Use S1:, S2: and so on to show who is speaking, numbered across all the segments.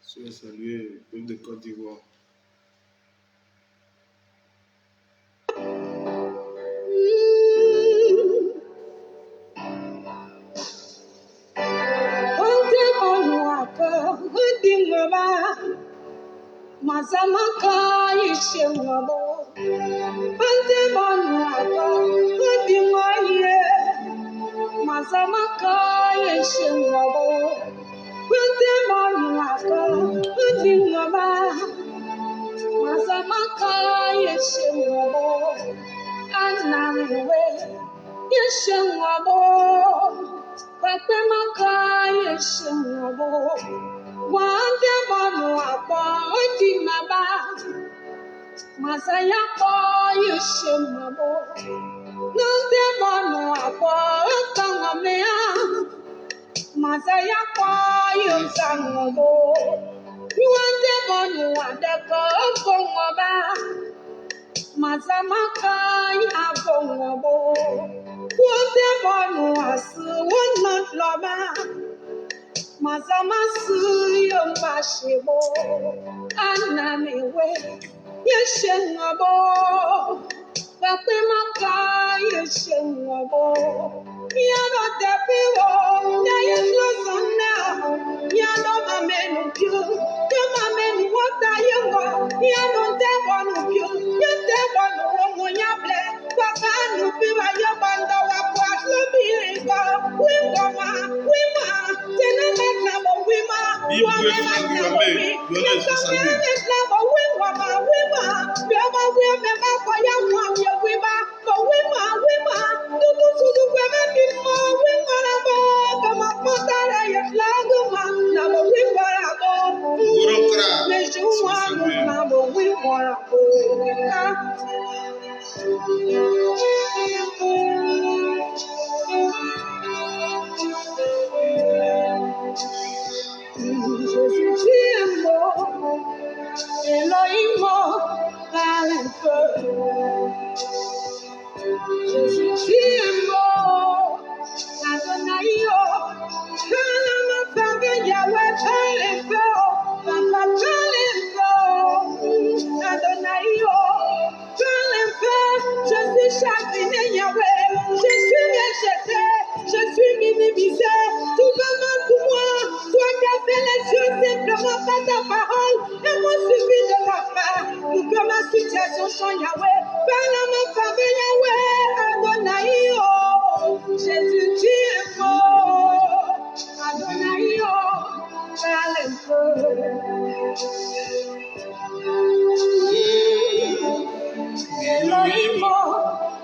S1: Soyez salués, peuple de Côte d'Ivoire.
S2: Mazamaka yishemwabo Ante banuaka Udimwaye Mazamaka yishemwabo Ante banuaka Udimwaba Mazamaka yishemwabo Anamiwe yishemwabo Papemaka yishemwabo Wante banuaka Udimwaba Masaya po yeshemabo, nunte bono apo kangamea. Masaya po yeshemabo, nuante bono adeko kongoba. Masamaka ya kongobo, nuante bono asu wonot loba. Masamasu yombashebo, anamewe. Yeshengabo, Papemaka, Yeshengabo, Yano Depiwo, Yayesuna, Yano Mamenu, Yamamen, what are you? Yano Devon, you Devon, Yable, Pakanu, Piva, Yabanda, Wakwaslu, Birigo, Wimama, Tenemena, Wima, je suis minimisé, tout vraiment pour moi, toi qui as fait les yeux simplement par ta parole, et moi suffit de ta faire, pour que ma situation change Yahweh, par la main faveur Yahweh, Adonai, oh, Jésus tu es fort, Adonai, oh, par les feux. Elohim,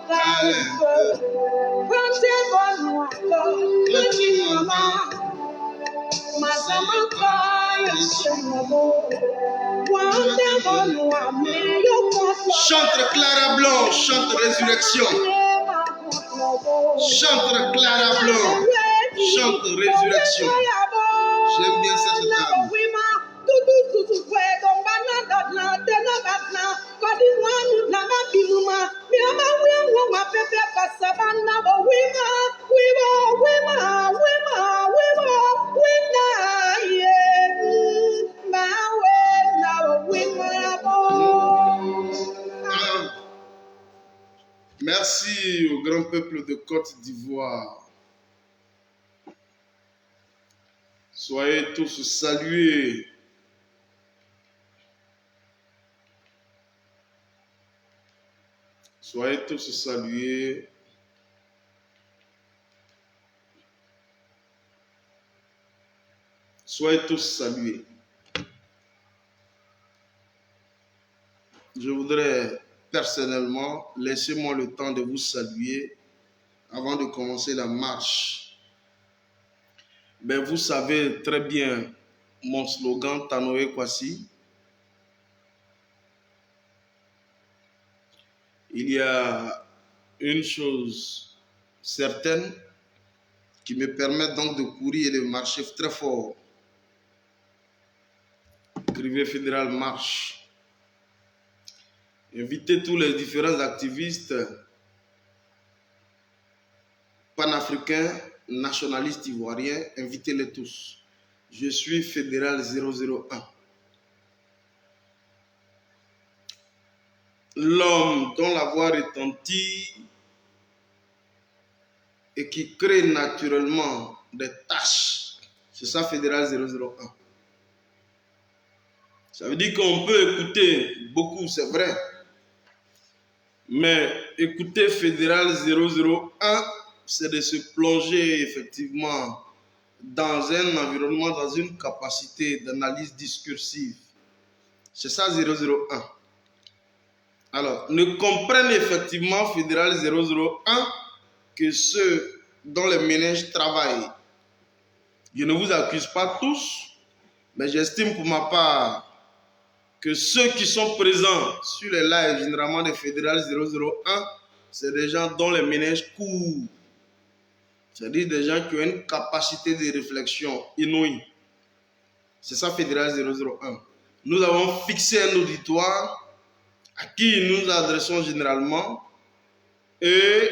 S2: par les feux.
S1: Chante Clara Blanc, chante résurrection. Chante Clara Blanc, chante résurrection. J'aime bien cette dame. Merci au grand peuple de Côte d'Ivoire. Soyez tous salués. Soyez tous salués. Soyez tous salués. Je voudrais personnellement, laissez-moi le temps de vous saluer avant de commencer la marche. Mais vous savez très bien mon slogan Tanoé Kwasi. Il y a une chose certaine qui me permet donc de courir et de marcher très fort. Crivet fédéral marche. Invitez tous les différents activistes panafricains, nationalistes ivoiriens, invitez-les tous. Je suis fédéral 001. l'homme dont la voix retentit et qui crée naturellement des tâches. C'est ça Fédéral 001. Ça veut dire qu'on peut écouter beaucoup, c'est vrai. Mais écouter Fédéral 001, c'est de se plonger effectivement dans un environnement, dans une capacité d'analyse discursive. C'est ça 001. Alors, ne comprennent effectivement Fédéral 001 que ceux dont les ménages travaillent. Je ne vous accuse pas tous, mais j'estime pour ma part que ceux qui sont présents sur les lives généralement de Fédéral 001, c'est des gens dont les ménages courent. C'est-à-dire des gens qui ont une capacité de réflexion inouïe. C'est ça Fédéral 001. Nous avons fixé un auditoire à qui nous adressons généralement et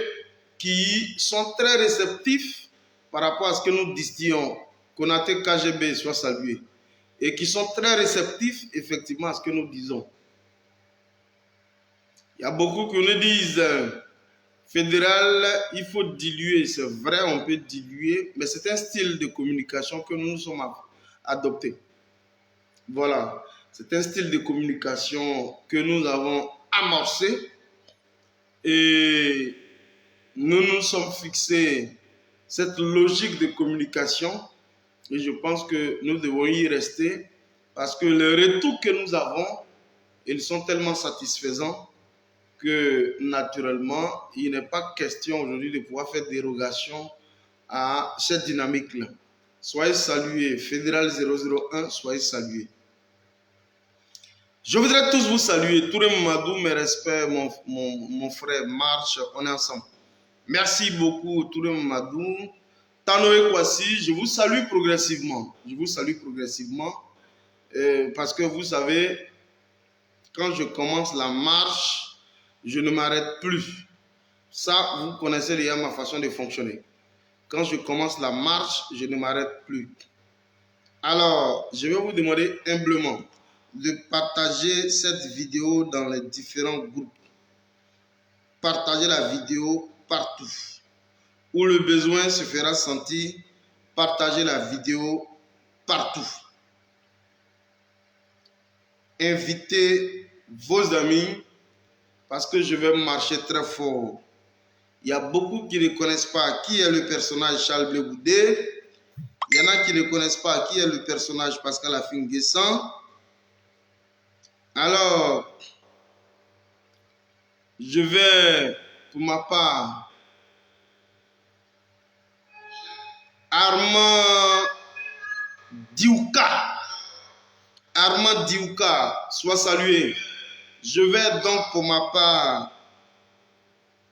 S1: qui sont très réceptifs par rapport à ce que nous distillons. Konaté KGB soit salué. Et qui sont très réceptifs effectivement à ce que nous disons. Il y a beaucoup qui nous disent Fédéral, il faut diluer. C'est vrai, on peut diluer, mais c'est un style de communication que nous sommes adoptés. Voilà, c'est un style de communication que nous avons amorcé et nous nous sommes fixés cette logique de communication et je pense que nous devons y rester parce que les retours que nous avons, ils sont tellement satisfaisants que naturellement, il n'est pas question aujourd'hui de pouvoir faire dérogation à cette dynamique-là. Soyez salués, Fédéral 001, soyez salués. Je voudrais tous vous saluer, Touré Mamadou, mes respects, mon frère, Marche, on est ensemble. Merci beaucoup, Touré Mamadou. Tanoé Kwasi, je vous salue progressivement. Je vous salue progressivement parce que vous savez, quand je commence la marche, je ne m'arrête plus. Ça, vous connaissez déjà ma façon de fonctionner. Quand je commence la marche, je ne m'arrête plus. Alors, je vais vous demander humblement de partager cette vidéo dans les différents groupes. Partagez la vidéo partout. Où le besoin se fera sentir, partagez la vidéo partout. Invitez vos amis parce que je vais marcher très fort. Il y a beaucoup qui ne connaissent pas qui est le personnage Charles Blé Goudé. Il y en a qui ne connaissent pas qui est le personnage Pascal Afin-Guessan. Alors, je vais, pour ma part, Armand Diouka. Armand Diouka, sois salué. Je vais donc, pour ma part,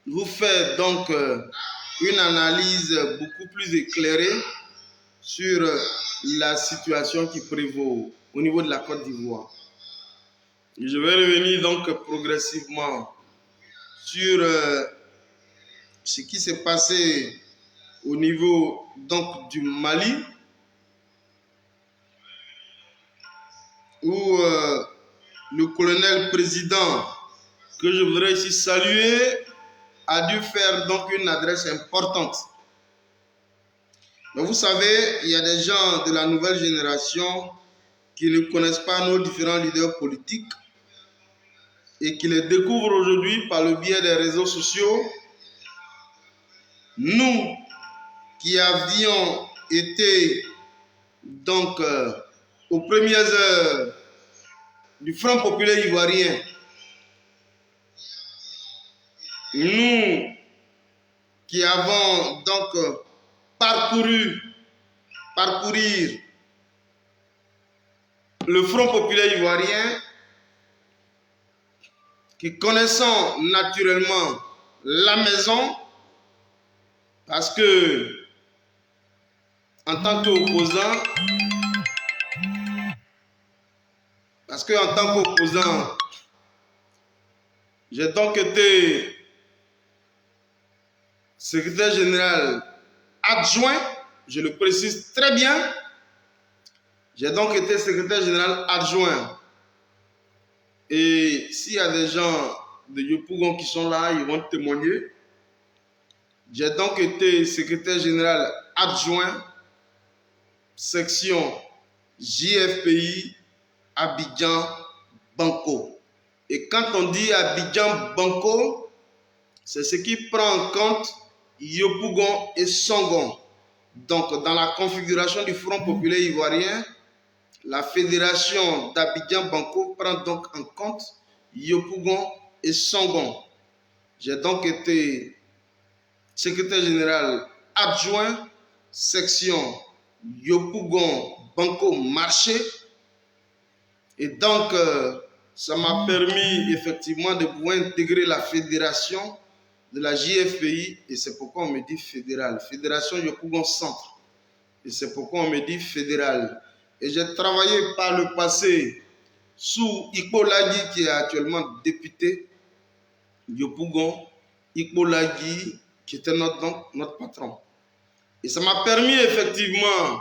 S1: vous faire donc une analyse beaucoup plus éclairée sur la situation qui prévaut au niveau de la Côte d'Ivoire. Je vais revenir donc progressivement sur ce qui s'est passé au niveau donc du Mali, où le colonel président, que je voudrais ici saluer, a dû faire donc une adresse importante. Mais vous savez, il y a des gens de la nouvelle génération qui ne connaissent pas nos différents leaders politiques et qui les découvrent aujourd'hui par le biais des réseaux sociaux. Nous qui avions été donc aux premières heures du Front populaire ivoirien, nous qui avons donc parcourir le Front populaire ivoirien, qui connaissons naturellement la maison, parce que en tant qu'opposant, j'ai donc été secrétaire général adjoint, je le précise très bien, j'ai donc été secrétaire général adjoint. Et s'il y a des gens de Yopougon qui sont là, ils vont témoigner. J'ai donc été secrétaire général adjoint, section JFPI, Abidjan, Banco. Et quand on dit Abidjan, Banco, c'est ce qui prend en compte Yopougon et Songon. Donc, dans la configuration du Front populaire ivoirien, la fédération d'Abidjan Banco prend donc en compte Yopougon et Songon. J'ai donc été secrétaire général adjoint, section Yopougon Banco Marché. Et donc, ça m'a permis effectivement de pouvoir intégrer la fédération de la JFPI. Et c'est pourquoi on me dit fédéral. Fédération Yopougon Centre. Et c'est pourquoi on me dit fédéral. Et j'ai travaillé par le passé sous Ikpo Lagui, qui est actuellement député Yopougon. Ikpo Lagui, qui était notre patron. Et ça m'a permis effectivement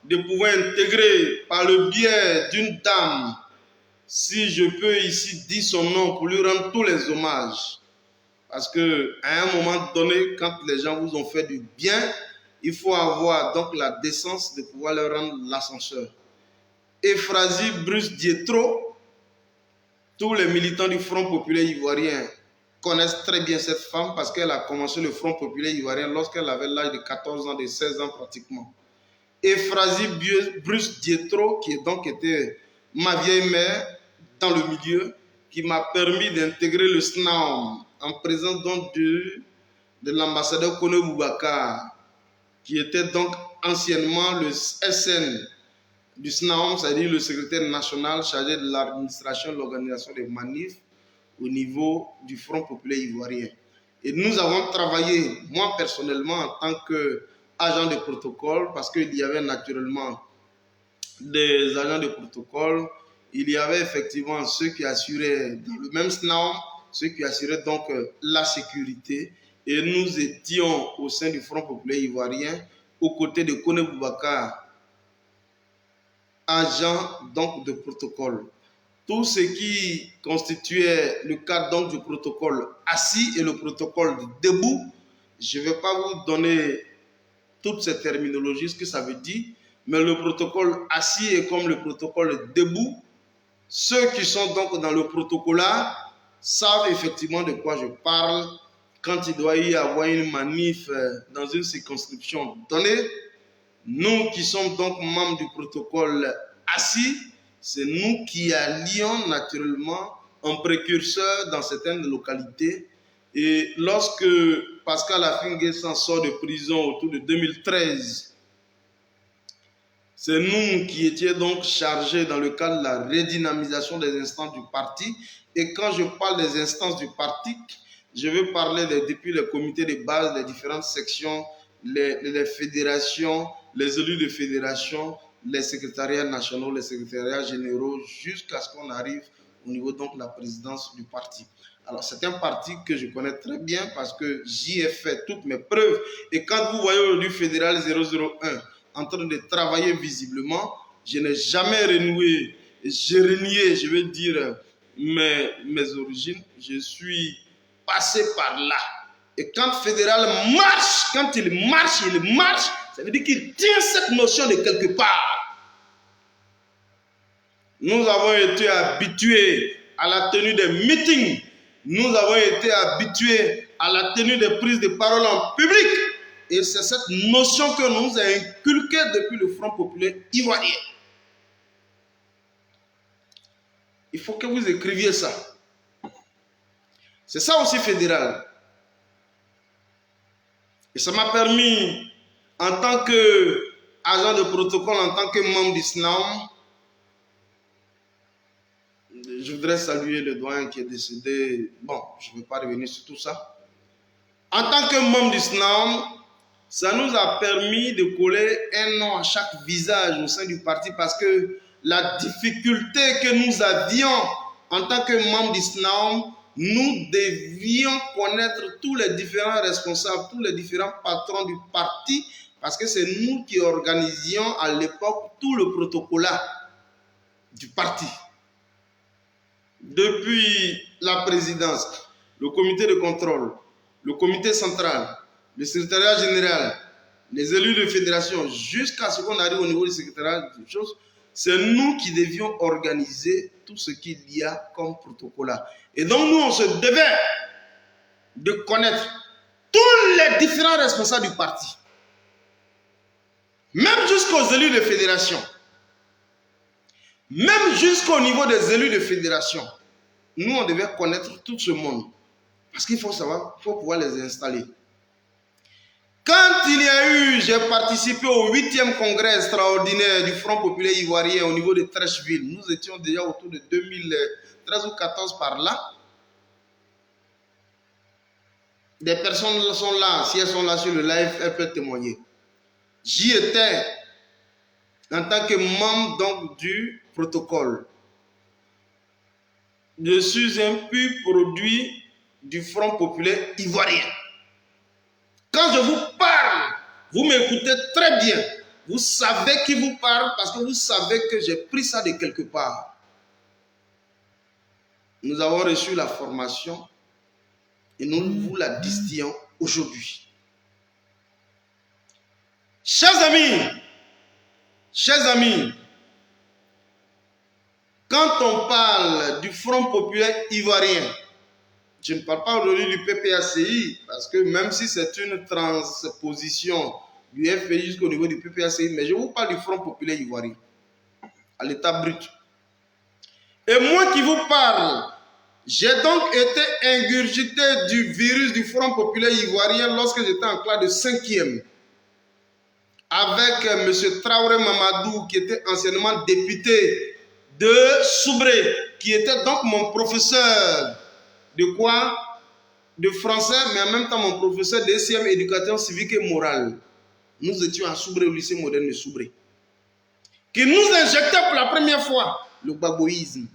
S1: de pouvoir intégrer par le biais d'une dame, si je peux ici dire son nom pour lui rendre tous les hommages. Parce qu'à un moment donné, quand les gens vous ont fait du bien, il faut avoir donc la décence de pouvoir leur rendre l'ascenseur. Euphrasie Bruce Dietro, tous les militants du Front populaire ivoirien connaissent très bien cette femme parce qu'elle a commencé le Front populaire ivoirien lorsqu'elle avait l'âge de 14 ans, de 16 ans pratiquement. Euphrasie Bruce Dietro, qui donc était ma vieille mère dans le milieu, qui m'a permis d'intégrer le SNAOM en présence donc de l'ambassadeur Kone Boubacar, qui était donc anciennement le SN du SNAOM, c'est-à-dire le secrétaire national chargé de l'administration et de l'organisation des manifs au niveau du Front populaire ivoirien. Et nous avons travaillé, moi personnellement, en tant qu'agent de protocole, parce qu'il y avait naturellement des agents de protocole, il y avait effectivement ceux qui assuraient dans le même SNAOM, ceux qui assuraient donc la sécurité. Et nous étions au sein du Front populaire ivoirien, aux côtés de Kone Boubacar, agent donc de protocole. Tout ce qui constituait le cadre donc du protocole assis et le protocole debout, je ne vais pas vous donner toutes ces terminologies, ce que ça veut dire, mais le protocole assis est comme le protocole debout. Ceux qui sont donc dans le protocole savent effectivement de quoi je parle quand il doit y avoir une manif dans une circonscription donnée. Nous qui sommes donc membres du protocole assis, c'est nous qui allions naturellement un précurseur dans certaines localités. Et lorsque Pascal Affi-N'Guessan sort de prison autour de 2013, c'est nous qui étions donc chargés dans le cadre de la redynamisation des instances du parti. Et quand je parle des instances du parti, je veux parler depuis les comités de base, les différentes sections, les fédérations, les élus de fédération, les secrétariats nationaux, les secrétariats généraux, jusqu'à ce qu'on arrive au niveau donc de la présidence du parti. Alors c'est un parti que je connais très bien parce que j'y ai fait toutes mes preuves. Et quand vous voyez aujourd'hui Fédéral 001 en train de travailler visiblement, je n'ai jamais renié, je veux dire, mes origines. Je suis passé par là. Et quand Fédéral marche, quand il marche, ça veut dire qu'il tient cette notion de quelque part. Nous avons été habitués à la tenue des meetings. Nous avons été habitués à la tenue des prises de parole en public. Et c'est cette notion que nous a inculquée depuis le Front populaire ivoirien. Il faut que vous écriviez ça. C'est ça aussi fédéral. Et ça m'a permis, en tant qu'agent de protocole, en tant que membre du SNAOM, je voudrais saluer le doyen qui est décédé. Bon, je ne vais pas revenir sur tout ça. En tant que membre du SNAOM, ça nous a permis de coller un nom à chaque visage au sein du parti parce que la difficulté que nous avions en tant que membre du SNAOM, nous devions connaître tous les différents responsables, tous les différents patrons du parti parce que c'est nous qui organisions à l'époque tout le protocole du parti. Depuis la présidence, le comité de contrôle, le comité central, le secrétariat général, les élus de fédération, jusqu'à ce qu'on arrive au niveau du secrétariat de choses, c'est nous qui devions organiser tout ce qu'il y a comme protocole là. Et donc nous, on se devait de connaître tous les différents responsables du parti, même jusqu'aux élus de fédération, même jusqu'au niveau des élus de fédération. Nous, on devait connaître tout ce monde. Parce qu'il faut savoir, il faut pouvoir les installer. Quand il y a eu, j'ai participé au 8e congrès extraordinaire du Front populaire ivoirien au niveau de Trècheville. Nous étions déjà autour de 2013 ou 2014 par là. Des personnes sont là, si elles sont là sur le live, elles peuvent témoigner. J'y étais en tant que membre donc, du protocole. Je suis un pur produit du Front populaire ivoirien. Quand je vous parle, vous m'écoutez très bien. Vous savez qui vous parle parce que vous savez que j'ai pris ça de quelque part. Nous avons reçu la formation et nous vous la distillons aujourd'hui. Chers amis, quand on parle du Front populaire ivoirien, je ne parle pas aujourd'hui du PPACI, parce que même si c'est une transposition du FPI jusqu'au niveau du PPACI, mais je vous parle du Front populaire ivoirien, à l'état brut. Et moi qui vous parle, j'ai donc été ingurgité du virus du Front populaire ivoirien lorsque j'étais en classe de 5e, avec M. Traoré Mamadou, qui était anciennement député de Soubré, qui était donc mon professeur de quoi? De français, mais en même temps mon professeur de SCM, éducation civique et morale. Nous étions à Soubré, au lycée moderne de Soubré, qui nous injectait pour la première fois le bagoïsme.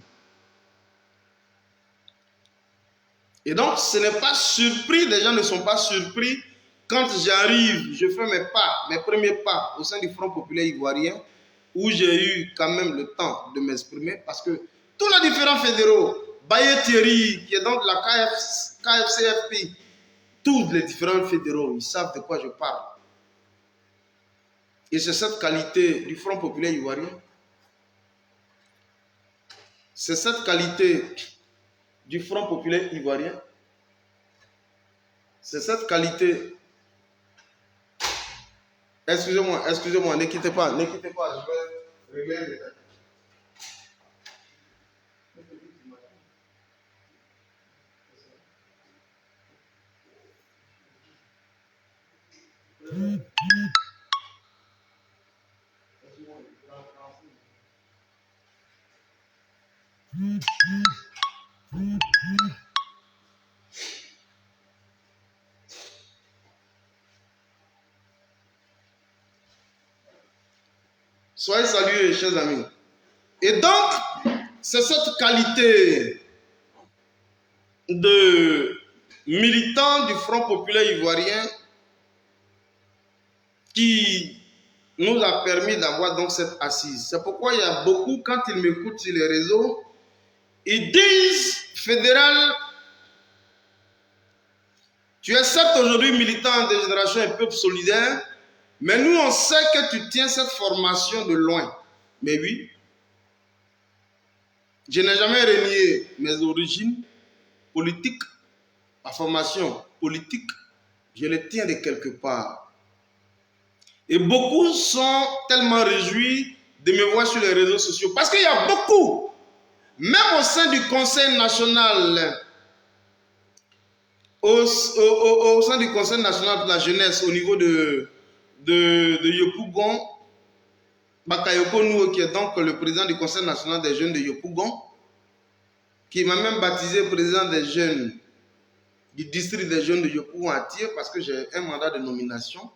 S1: Et donc, ce n'est pas surpris, les gens ne sont pas surpris quand j'arrive, je fais mes premiers pas au sein du Front populaire ivoirien, où j'ai eu quand même le temps de m'exprimer, parce que tous les différents fédéraux, Baye Thierry, qui est donc la KFCFP, tous les différents fédéraux, ils savent de quoi je parle. Et c'est cette qualité du Front populaire ivoirien. C'est cette qualité du Front populaire ivoirien. C'est cette qualité. Excusez-moi, ne quittez pas, je vais régler les détails. Soyez salués, chers amis. Et donc, c'est cette qualité de militant du Front populaire ivoirien qui nous a permis d'avoir donc cette assise. C'est pourquoi il y a beaucoup, quand ils m'écoutent sur les réseaux, ils disent, fédéral, tu es certes aujourd'hui militant de Génération et Peuple solidaire, mais nous on sait que tu tiens cette formation de loin. Mais oui, je n'ai jamais renié mes origines politiques, ma formation politique, je les tiens de quelque part. Et beaucoup sont tellement réjouis de me voir sur les réseaux sociaux. Parce qu'il y a beaucoup, même au sein du Conseil national, au sein du Conseil national de la jeunesse, au niveau de Yopougon, Bakayoko Nouo, qui est donc le président du Conseil national des jeunes de Yopougon, qui m'a même baptisé président des jeunes du district des jeunes de Yopougon à Thiers, parce que j'ai un mandat de nomination,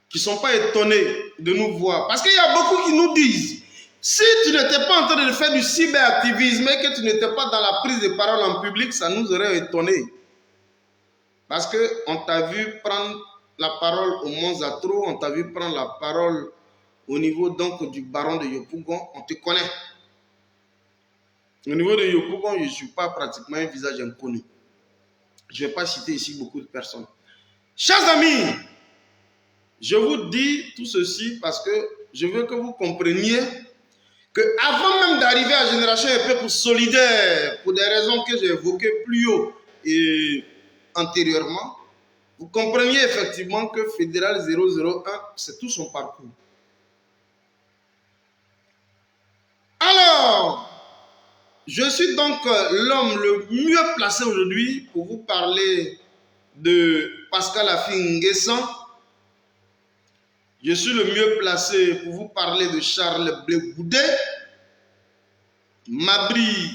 S1: qui ne sont pas étonnés de nous voir. Parce qu'il y a beaucoup qui nous disent, si tu n'étais pas en train de faire du cyberactivisme et que tu n'étais pas dans la prise de parole en public, ça nous aurait étonnés. Parce qu'on t'a vu prendre la parole au Mont Zatro, on t'a vu prendre la parole au niveau donc du baron de Yopougon, on te connaît. Au niveau de Yopougon, je ne suis pas pratiquement un visage inconnu. Je ne vais pas citer ici beaucoup de personnes. Chers amis, je vous dis tout ceci parce que je veux que vous compreniez que avant même d'arriver à Génération et Peuple Solidaire, pour des raisons que j'ai évoquées plus haut et antérieurement, vous compreniez effectivement que Fédéral 001, c'est tout son parcours. Alors, je suis donc l'homme le mieux placé aujourd'hui pour vous parler de Pascal Affi N'Guessan. Je suis le mieux placé pour vous parler de Charles Blé Goudé. Mabry,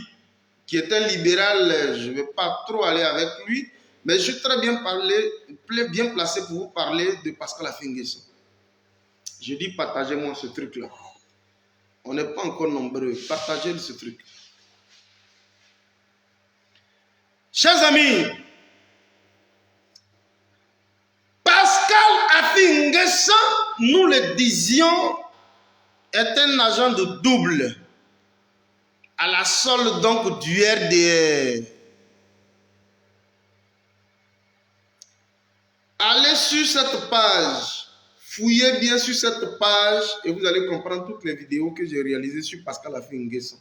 S1: qui est un libéral, je ne vais pas trop aller avec lui, mais je suis très bien placé pour vous parler de Pascal Affi N'Guessan. Je dis partagez-moi ce truc-là. On n'est pas encore nombreux. Partagez ce truc. Chers amis, Pascal Affi N'Guessan, nous le disions, est un agent de double à la solde donc du RDR. Allez sur cette page, fouillez bien sur cette page et vous allez comprendre toutes les vidéos que j'ai réalisées sur Pascal Affi N'Guessan.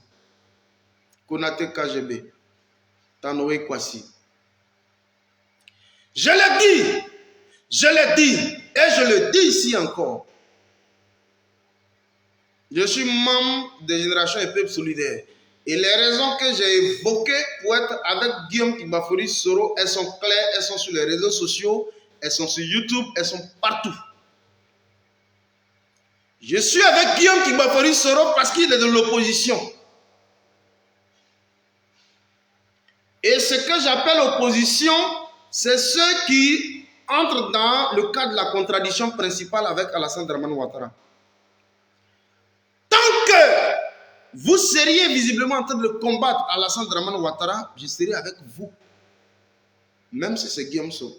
S1: Konaté KGB, Tanoé Kwasi. Je l'ai dit et je le dis ici encore. Je suis membre de Génération et Peuple Solidaire. Et les raisons que j'ai évoquées pour être avec Guillaume Kibafori Soro, elles sont claires, elles sont sur les réseaux sociaux, elles sont sur YouTube, elles sont partout. Je suis avec Guillaume Kibafori Soro parce qu'il est de l'opposition. Et ce que j'appelle opposition, c'est ceux qui entrent dans le cadre de la contradiction principale avec Alassane Dramane Ouattara. Tant que vous seriez visiblement en train de combattre Alassane Dramane Ouattara, je serai avec vous. Même si c'est Guillaume Soro.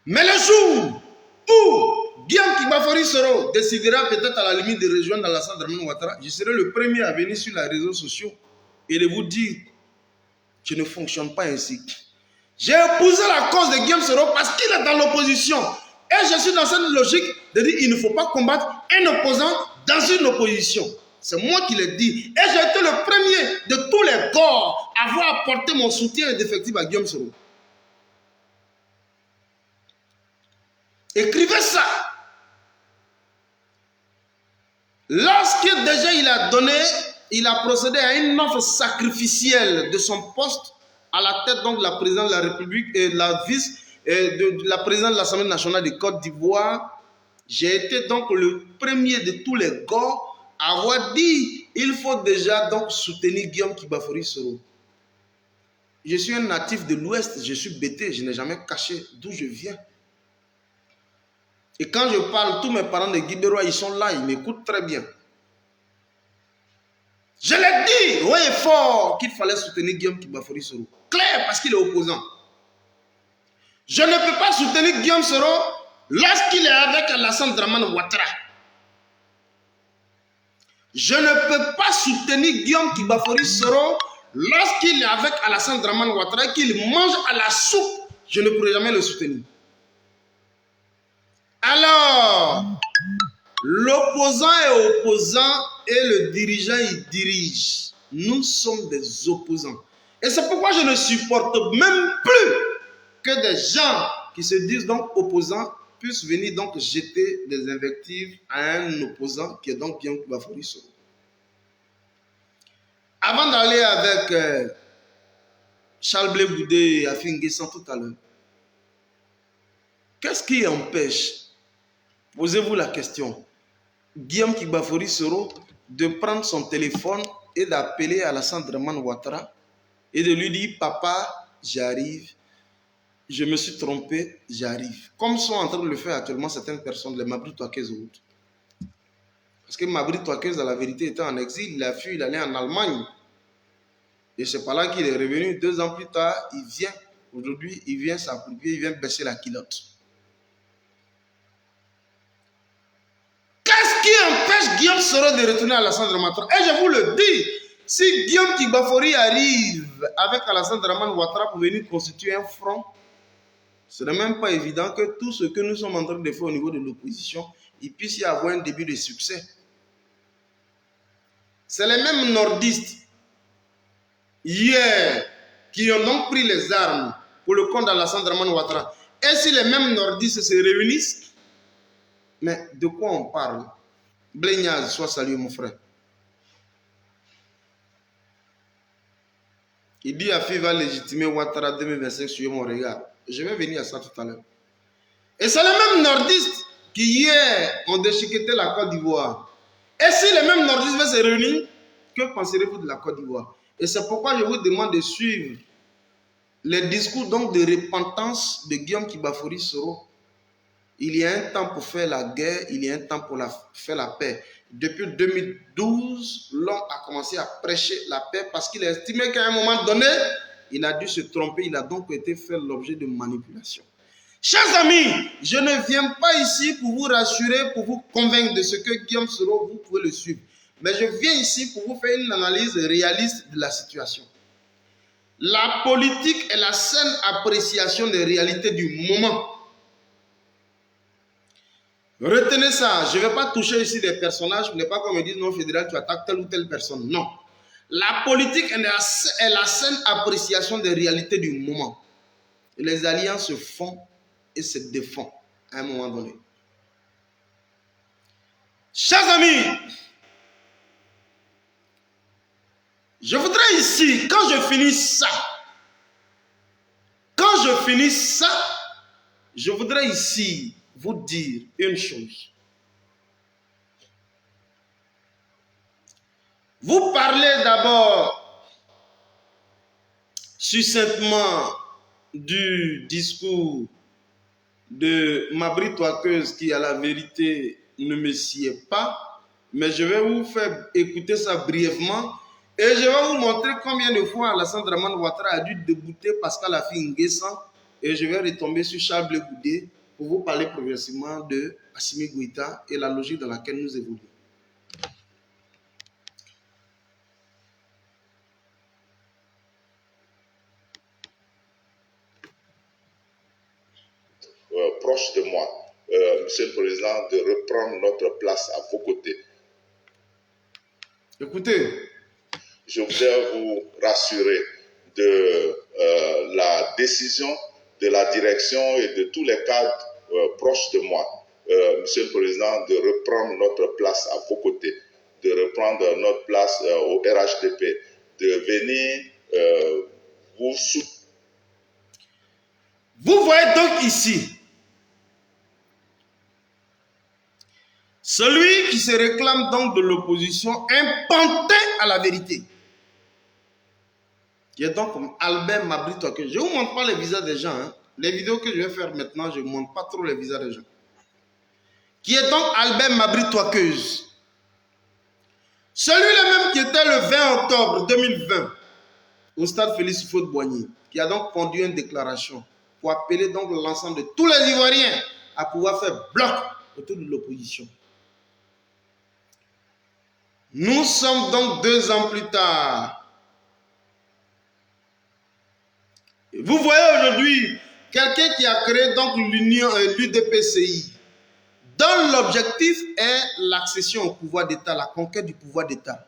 S1: Mais le jour où Guillaume Kibafori Soro décidera peut-être à la limite de rejoindre Alassane Dramane Ouattara, je serai le premier à venir sur les réseaux sociaux et de vous dire je ne fonctionne pas ainsi. J'ai épousé la cause de Guillaume Soro parce qu'il est dans l'opposition. Et je suis dans cette logique de dire qu'il ne faut pas combattre un opposant dans une opposition. C'est moi qui l'ai dit. Et j'ai été le premier de tous les corps à avoir apporté mon soutien indéfectible à Guillaume Soro. Écrivez ça. Lorsque déjà il a procédé à une offre sacrificielle de son poste à la tête donc de la présidente de la République et de la de la présidente de l'Assemblée nationale de Côte d'Ivoire, j'ai été donc le premier de tous les gars à avoir dit il faut déjà donc soutenir Guillaume Kibafori Soro. Je suis un natif de l'Ouest, je suis bêté, je n'ai jamais caché d'où je viens. Et quand je parle, tous mes parents de Guibérois, ils sont là, ils m'écoutent très bien. Je l'ai dit, haut et fort, qu'il fallait soutenir Guillaume Kibafori Soro. Clair, parce qu'il est opposant. Je ne peux pas soutenir Guillaume Soro lorsqu'il est avec Alassane Dramane Ouattara. Je ne peux pas soutenir Guillaume Kibafori Soro lorsqu'il est avec Alassane Dramane Ouattara et qu'il mange à la soupe. Je ne pourrai jamais le soutenir. Alors, l'opposant est opposant et le dirigeant, il dirige. Nous sommes des opposants. Et c'est pourquoi je ne supporte même plus que des gens qui se disent donc opposants puissent venir donc jeter des invectives à un opposant qui est donc Guillaume Kibafori Soro. Avant d'aller avec Charles Blé Goudé et Affi N'Guessan tout à l'heure, qu'est-ce qui empêche, posez-vous la question, Guillaume Kibafori Soro de prendre son téléphone et d'appeler Alassane Dramane Ouattara et de lui dire « Papa, j'arrive, je me suis trompé, j'arrive ». Comme sont en train de le faire actuellement certaines personnes, les Mabry Touakéz ou autres. Parce que Mabry Touakéz, dans la vérité, était en exil, il a fui, il allait en Allemagne. Et c'est par là qu'il est revenu. 2 ans plus tard, il vient. Aujourd'hui, il vient s'approprier, il vient baisser la culotte. Qu'est-ce qui empêche Guillaume Soro de retourner à Alassane Dramane. Et je vous le dis, si Guillaume Kigbafori arrive avec Alassane Dramane Ouattara pour venir constituer un front, ce n'est même pas évident que tout ce que nous sommes en train de faire au niveau de l'opposition, il puisse y avoir un début de succès. C'est les mêmes nordistes, hier, qui ont donc pris les armes pour le compte d'Alassane Dramane Ouattara. Et si les mêmes nordistes se réunissent, mais de quoi on parle? Blégnaz, sois salué mon frère. Il dit Afi va légitimer Ouattara 2025 sur mon regard. Je vais venir à ça tout à l'heure. Et c'est les mêmes nordistes qui hier ont déchiqueté la Côte d'Ivoire. Et si les mêmes nordistes veulent se réunir, que penserez-vous de la Côte d'Ivoire? Et c'est pourquoi je vous demande de suivre les discours donc de repentance de Guillaume Kigbafori Soro. Il y a un temps pour faire la guerre, il y a un temps pour faire la paix. Depuis 2012, l'homme a commencé à prêcher la paix parce qu'il a estimé qu'à un moment donné, il a dû se tromper, il a donc été fait l'objet de manipulation. Chers amis, je ne viens pas ici pour vous rassurer, pour vous convaincre de ce que Guillaume Soro, vous pouvez le suivre. Mais je viens ici pour vous faire une analyse réaliste de la situation. La politique est la saine appréciation des réalités du moment. Retenez ça, je ne vais pas toucher ici des personnages, ce n'est pas comme ils disent non fédéral, tu attaques telle ou telle personne. Non. La politique est la saine appréciation des réalités du moment. Et les alliances se font et se défendent à un moment donné. Chers amis, je voudrais ici, quand je finis ça, je voudrais ici vous dire une chose. Vous parlez d'abord succinctement du discours de Mabry Touakeuse qui, à la vérité, ne me sied pas, mais je vais vous faire écouter ça brièvement et je vais vous montrer combien de fois Alassane Dramane Ouattara a dû débouter Pascal Affi N'Guessan et je vais retomber sur Charles Blé Goudé pour vous parler progressivement de Assimi Goïta et la logique dans laquelle nous évoluons.
S3: Proche de moi, Monsieur le Président, de reprendre notre place à vos côtés.
S1: Écoutez,
S3: je voudrais vous rassurer de la décision de la direction et de tous les cadres proches de moi, Monsieur le Président, de reprendre notre place à vos côtés, de reprendre notre place au RHDP, de venir vous soutenir.
S1: Vous voyez donc ici, celui qui se réclame donc de l'opposition, un pantin à la vérité, qui est donc comme Albert Mabry Touakeuse. Je ne vous montre pas les visages des gens. Hein. Les vidéos que je vais faire maintenant, je ne montre pas trop les visages des gens. Qui est donc Albert Mabry Touakeuse. Celui-là même qui était le 20 octobre 2020 au stade Félix Houphouët-Boigny, qui a donc conduit une déclaration pour appeler donc l'ensemble de tous les Ivoiriens à pouvoir faire bloc autour de l'opposition. Nous sommes donc 2 ans plus tard. Vous voyez aujourd'hui quelqu'un qui a créé donc l'UDPCI, dont l'objectif est l'accession au pouvoir d'État, la conquête du pouvoir d'État.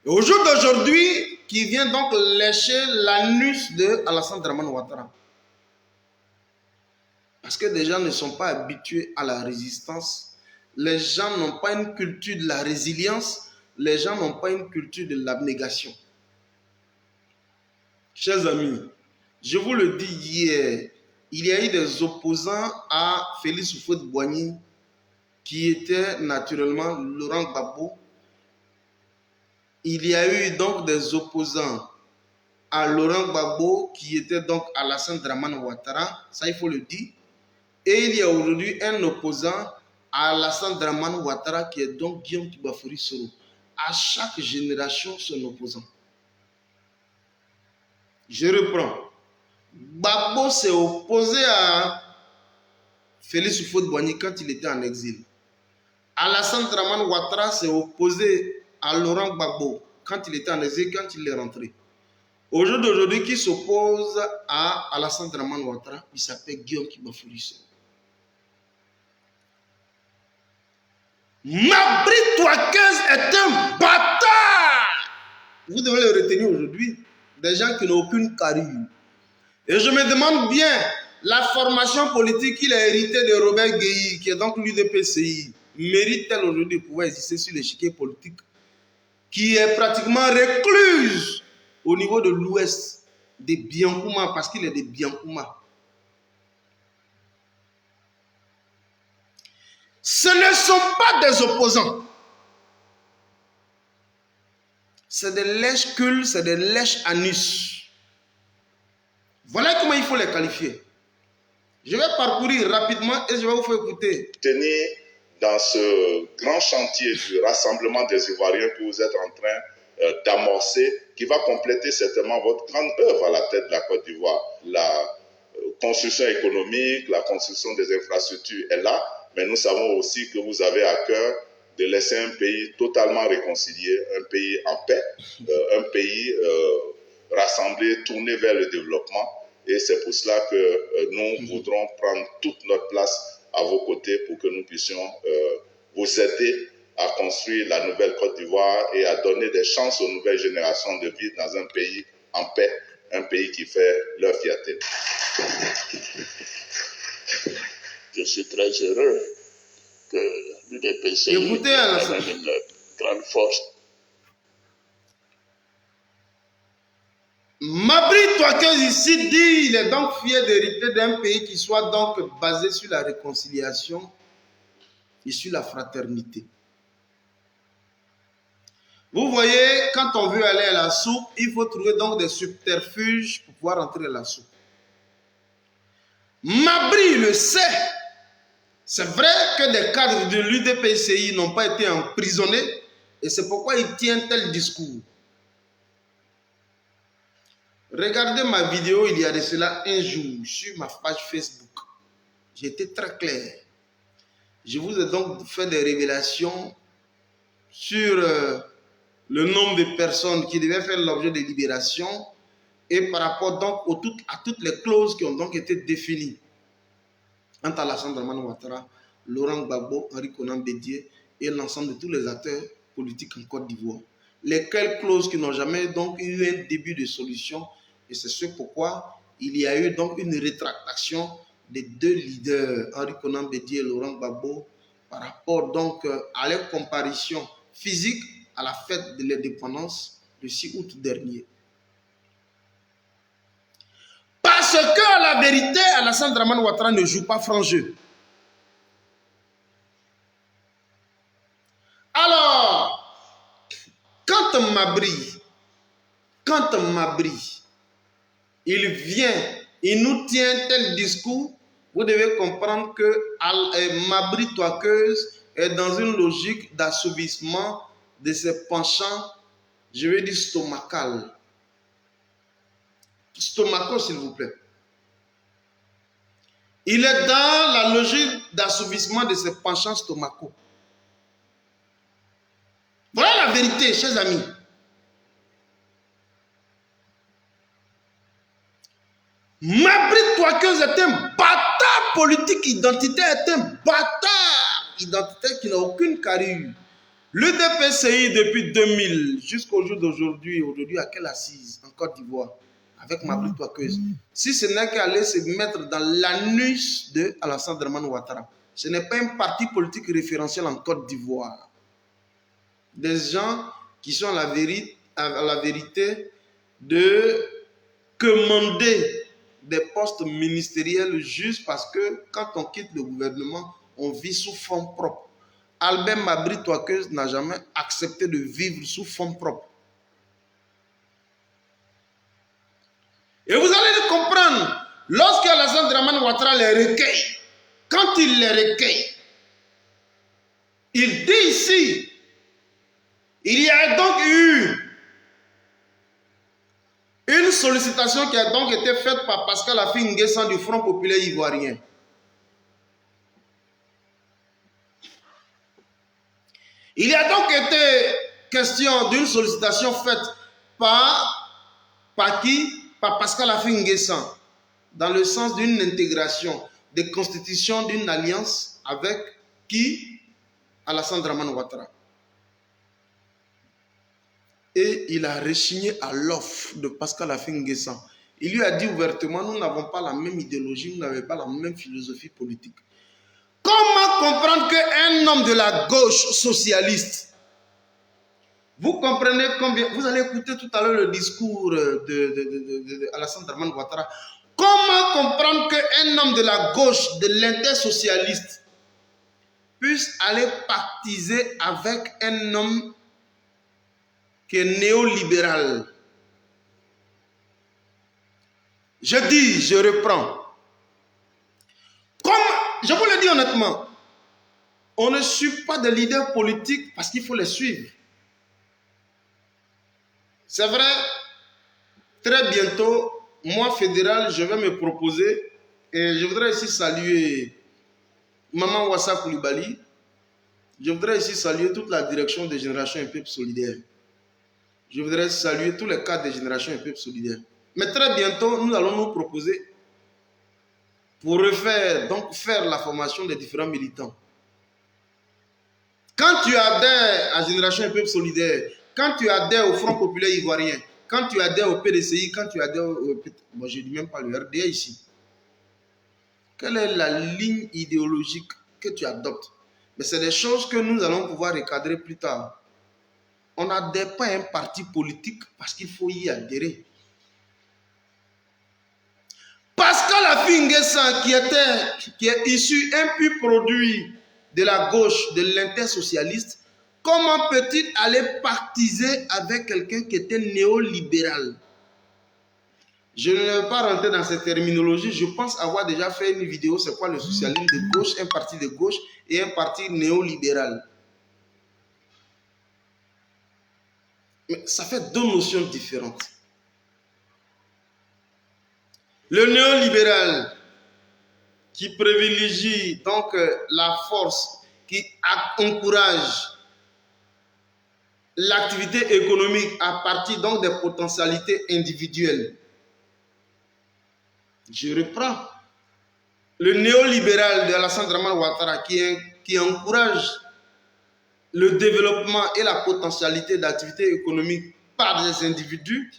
S1: Et au jour d'aujourd'hui, qui vient donc lécher l'anus de Alassane Dramane Ouattara. Parce que les gens ne sont pas habitués à la résistance. Les gens n'ont pas une culture de la résilience. Les gens n'ont pas une culture de l'abnégation. Chers amis, je vous le dis hier, il y a eu des opposants à Félix Houphouët-Boigny qui étaient naturellement Laurent Gbagbo. Il y a eu donc des opposants à Laurent Gbagbo qui étaient donc Alassane Dramane Ouattara, ça il faut le dire. Et il y a aujourd'hui un opposant à Alassane Dramane Ouattara qui est donc Guillaume Kigbafori Soro. À chaque génération, son opposant. Je reprends. Gbagbo s'est opposé à Félix Houphouët-Boigny quand il était en exil. Alassane Dramane Ouattara s'est opposé à Laurent Gbagbo quand il était en exil, quand il est rentré. Au jour d'aujourd'hui, qui s'oppose à Alassane Dramane Ouattara, il s'appelle Guillaume Kibafouli. Mabri Touakeuse est un bâtard. Vous devez le retenir aujourd'hui. Des gens qui n'ont aucune carrure. Et je me demande bien, la formation politique qu'il a héritée de Robert Gueye, qui est donc l'UDPCI, mérite-t-elle aujourd'hui de pouvoir exister sur l'échiquier politique qui est pratiquement recluse au niveau de l'ouest des Biankouma, parce qu'il est des Biankouma. Ce ne sont pas des opposants. C'est des lèches-culs, c'est des lèches-anus. Voilà comment il faut les qualifier. Je vais parcourir rapidement et je vais vous faire écouter.
S3: Tenir dans ce grand chantier du rassemblement des Ivoiriens que vous êtes en train d'amorcer, qui va compléter certainement votre grande œuvre à la tête de la Côte d'Ivoire. La construction économique, la construction des infrastructures est là, mais nous savons aussi que vous avez à cœur de laisser un pays totalement réconcilié, un pays en paix, un pays rassemblé, tourné vers le développement. Et c'est pour cela que nous voudrons prendre toute notre place à vos côtés pour que nous puissions vous aider à construire la nouvelle Côte d'Ivoire et à donner des chances aux nouvelles générations de vivre dans un pays en paix, un pays qui fait leur fierté.
S4: Je suis très heureux que l'UDPCI ait une grande force.
S1: Mabri Touakeuse ici dit il est donc fier d'hériter d'un pays qui soit donc basé sur la réconciliation et sur la fraternité. Vous voyez, quand on veut aller à la soupe, il faut trouver donc des subterfuges pour pouvoir entrer à la soupe. Mabri le sait. C'est vrai que des cadres de l'UDPCI n'ont pas été emprisonnés et c'est pourquoi il tient tel discours. Regardez ma vidéo il y a de cela un jour sur ma page Facebook. J'ai été très clair. Je vous ai donc fait des révélations sur le nombre de personnes qui devaient faire l'objet de libération et par rapport donc à toutes les clauses qui ont donc été définies entre Alassane Dramane Ouattara, Laurent Gbagbo, Henri Konan Bédié et l'ensemble de tous les acteurs politiques en Côte d'Ivoire. Lesquelles clauses qui n'ont jamais donc eu un début de solution et c'est ce pourquoi il y a eu donc une rétractation des deux leaders, Henri Konan Bédié et Laurent Gbagbo, par rapport donc à leur comparution physique à la fête de l'indépendance le 6 août dernier. Parce que, à la vérité, Alassane Dramane Ouattara ne joue pas franc jeu. Alors, quand Mabri, il vient, il nous tient tel discours, vous devez comprendre que Mabri Touakeuse est dans une logique d'assouvissement de ses penchants, je vais dire stomacal. Stomaco, s'il vous plaît. Il est dans la logique d'assouvissement de ses penchants stomacaux. Voilà la vérité, chers amis. Mabri Touakeuse est un bâtard politique identitaire, est un bâtard identitaire qui n'a aucune carrure. L'UDPCI depuis 2000 jusqu'au jour d'aujourd'hui, à quelle assise en Côte d'Ivoire avec Mabri Touakeuse? Si ce n'est qu'aller se mettre dans l'anus de Alassane Dramane Ouattara. Ce n'est pas un parti politique référentiel en Côte d'Ivoire. Des gens qui sont à la vérité de commander des postes ministériels juste parce que quand on quitte le gouvernement, on vit sous fonds propres. Albert Mabri Touakeuse n'a jamais accepté de vivre sous fonds propres. Et vous allez le comprendre, lorsque Alassane Dramane Ouattara les recueille, quand il les recueille, il dit ici, il y a donc eu une sollicitation qui a donc été faite par Pascal Affi N'Guessan du Front Populaire Ivoirien. Il y a donc été question d'une sollicitation faite par qui? Par Pascal Affi N'Guessan, dans le sens d'une intégration, de constitution d'une alliance avec qui? Alassane Dramane Ouattara. Et il a rechigné à l'offre de Pascal Affi N'Guessan. Il lui a dit ouvertement, nous n'avons pas la même idéologie, nous n'avons pas la même philosophie politique. Comment comprendre qu'un homme de la gauche socialiste, vous comprenez combien, vous allez écouter tout à l'heure le discours de Alassane Dramane Ouattara, comment comprendre qu'un homme de la gauche, de l'intersocialiste, puisse aller pactiser avec un homme qui est néolibéral? Je dis, je reprends. Comme, je vous le dis honnêtement, on ne suit pas des leaders politiques parce qu'il faut les suivre. C'est vrai, très bientôt, moi fédéral, je vais me proposer et je voudrais ici saluer Maman Wassa Koulibaly. Je voudrais ici saluer toute la direction des Générations et Peuple Solidaire. Je voudrais saluer tous les cadres des Générations et Peuple Solidaire. Mais très bientôt, nous allons nous proposer pour refaire, donc faire la formation des différents militants. Quand tu adhères à Génération et Peuple Solidaire, quand tu adhères au Front Populaire Ivoirien, quand tu adhères au PDCI, quand tu adhères au... Bon, je ne dis même pas le RDA ici. Quelle est la ligne idéologique que tu adoptes? Mais c'est des choses que nous allons pouvoir recadrer plus tard. On n'adhère pas à un parti politique parce qu'il faut y adhérer. Pascal Affi N'Guessan, qui est issu, un pur produit de la gauche, de l'intersocialiste, comment peut-il aller pactiser avec quelqu'un qui était néolibéral? Je ne vais pas rentrer dans cette terminologie. Je pense avoir déjà fait une vidéo, c'est quoi le socialisme de gauche, un parti de gauche et un parti néolibéral. Mais ça fait deux notions différentes. Le néolibéral qui privilégie donc la force, qui encourage l'activité économique à partir donc des potentialités individuelles. Je reprends. Le néolibéral de Alassane Dramane Ouattara qui encourage le développement et la potentialité d'activité économique par des individus,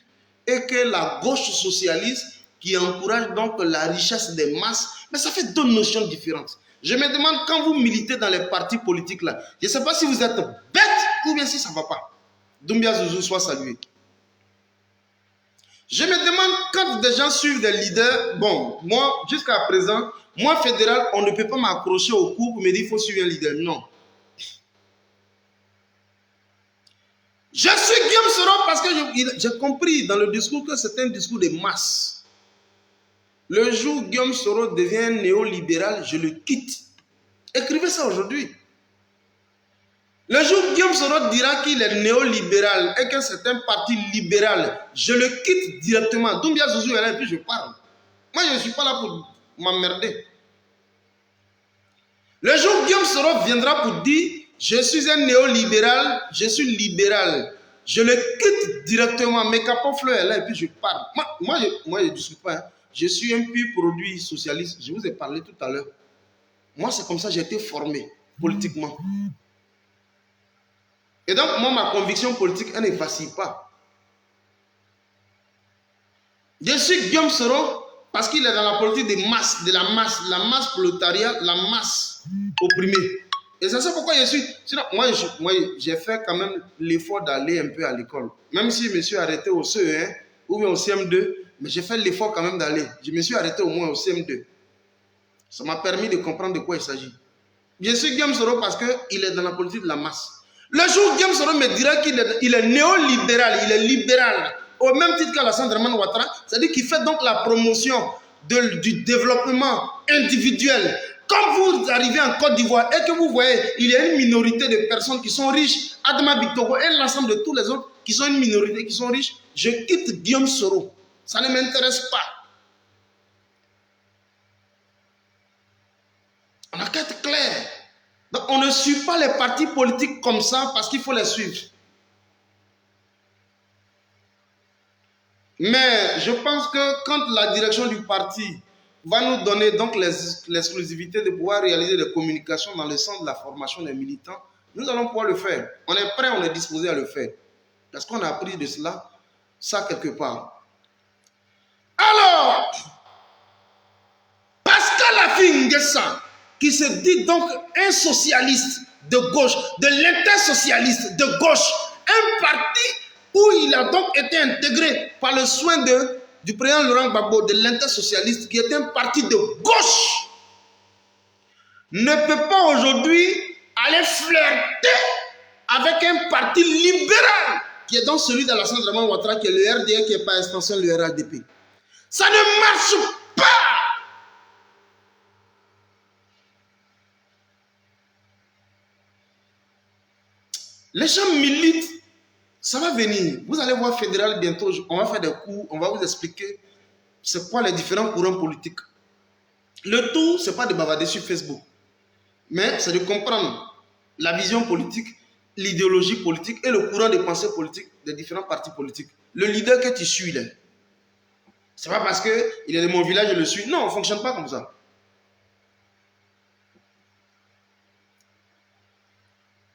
S1: et que la gauche socialiste qui encourage donc la richesse des masses. Mais ça fait deux notions différentes. Je me demande, quand vous militez dans les partis politiques là, je ne sais pas si vous êtes bête ou bien si ça ne va pas. Doumbia Zouzou soit salué. Je me demande, quand des gens suivent des leaders, bon, moi, jusqu'à présent, moi, fédéral, on ne peut pas m'accrocher au cou pour me dire qu'il faut suivre un leader. Non. Je suis Guillaume Soro parce que j'ai compris dans le discours que c'est un discours de masse. Le jour où Guillaume Soro devient néolibéral, je le quitte. Écrivez ça aujourd'hui. Le jour où Guillaume Soro dira qu'il est néolibéral et que c'est un parti libéral, je le quitte directement. Doumbia Zouzou est là et puis je parle. Moi, je ne suis pas là pour m'emmerder. Le jour où Guillaume Soro viendra pour dire je suis un néolibéral, je suis libéral, je le quitte directement. Mes capofleurs est là et puis je parle. Moi je ne discute pas. Hein. Je suis un pur produit socialiste. Je vous ai parlé tout à l'heure. Moi, c'est comme ça que j'ai été formé politiquement. Et donc, moi, ma conviction politique, elle ne vacille pas. Je suis Guillaume Soro parce qu'il est dans la politique des masses, de la masse prolétariat, la masse opprimée. Et c'est ça pourquoi je suis... Sinon, moi j'ai fait quand même l'effort d'aller un peu à l'école. Même si je me suis arrêté au CE1 ou bien au CM2, mais j'ai fait l'effort quand même d'aller. Je me suis arrêté au moins au CM2. Ça m'a permis de comprendre de quoi il s'agit. Je suis Guillaume Soro parce qu'il est dans la politique de la masse. Le jour où Guillaume Soro me dira qu'il est néolibéral, il est libéral, au même titre qu'Alassane Dramane Ouattara, c'est-à-dire qu'il fait donc la promotion du développement individuel. Quand vous arrivez en Côte d'Ivoire et que vous voyez, il y a une minorité de personnes qui sont riches, Adama Bittogo et l'ensemble de tous les autres qui sont une minorité, qui sont riches, je quitte Guillaume Soro. Ça ne m'intéresse pas. On a qu'à être clair. Donc, on ne suit pas les partis politiques comme ça parce qu'il faut les suivre. Mais je pense que quand la direction du parti va nous donner donc l'exclusivité de pouvoir réaliser des communications dans le sens de la formation des militants, nous allons pouvoir le faire. On est prêt, on est disposé à le faire. Parce qu'on a appris de cela, ça quelque part. Alors, Pascal Affi-N'Guessan, qui se dit donc un socialiste de gauche, de l'intersocialiste de gauche, un parti où il a donc été intégré par le soin du président Laurent Gbagbo, de l'intersocialiste, qui est un parti de gauche, ne peut pas aujourd'hui aller flirter avec un parti libéral, qui est donc celui d'Alassane Dramane Ouattara, qui est le RDA, qui est par extension le RHDP. Ça ne marche pas. Les gens militent, ça va venir. Vous allez voir fédéral bientôt, on va faire des cours, on va vous expliquer c'est quoi les différents courants politiques. Le tout, ce n'est pas de bavarder sur Facebook, mais c'est de comprendre la vision politique, l'idéologie politique et le courant de pensée politique des différents partis politiques. Le leader que tu suis là, c'est pas parce qu'il est de mon village, je le suis. Non, on ne fonctionne pas comme ça.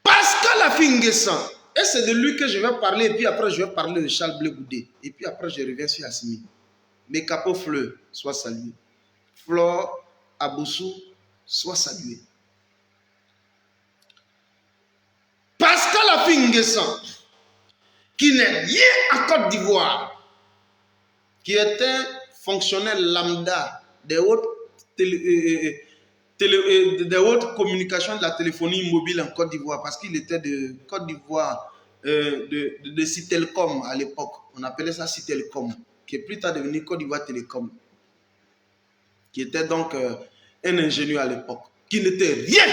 S1: Pascal Affi-N'Guessan, et c'est de lui que je vais parler, et puis après je vais parler de Charles Blé Goudé, et puis après je reviens sur Assimi. Mes capots Fleur, soient salués. Flore Aboussou, soient salués. Pascal Affi-N'Guessan, qui n'est rien en Côte d'Ivoire, qui était fonctionnaire lambda des hautes communications de la téléphonie mobile en Côte d'Ivoire, parce qu'il était de Côte d'Ivoire, de Citelcom à l'époque. On appelait ça Citelcom, qui est plus tard devenu Côte d'Ivoire Télécom, qui était donc un ingénieur à l'époque, qui n'était rien.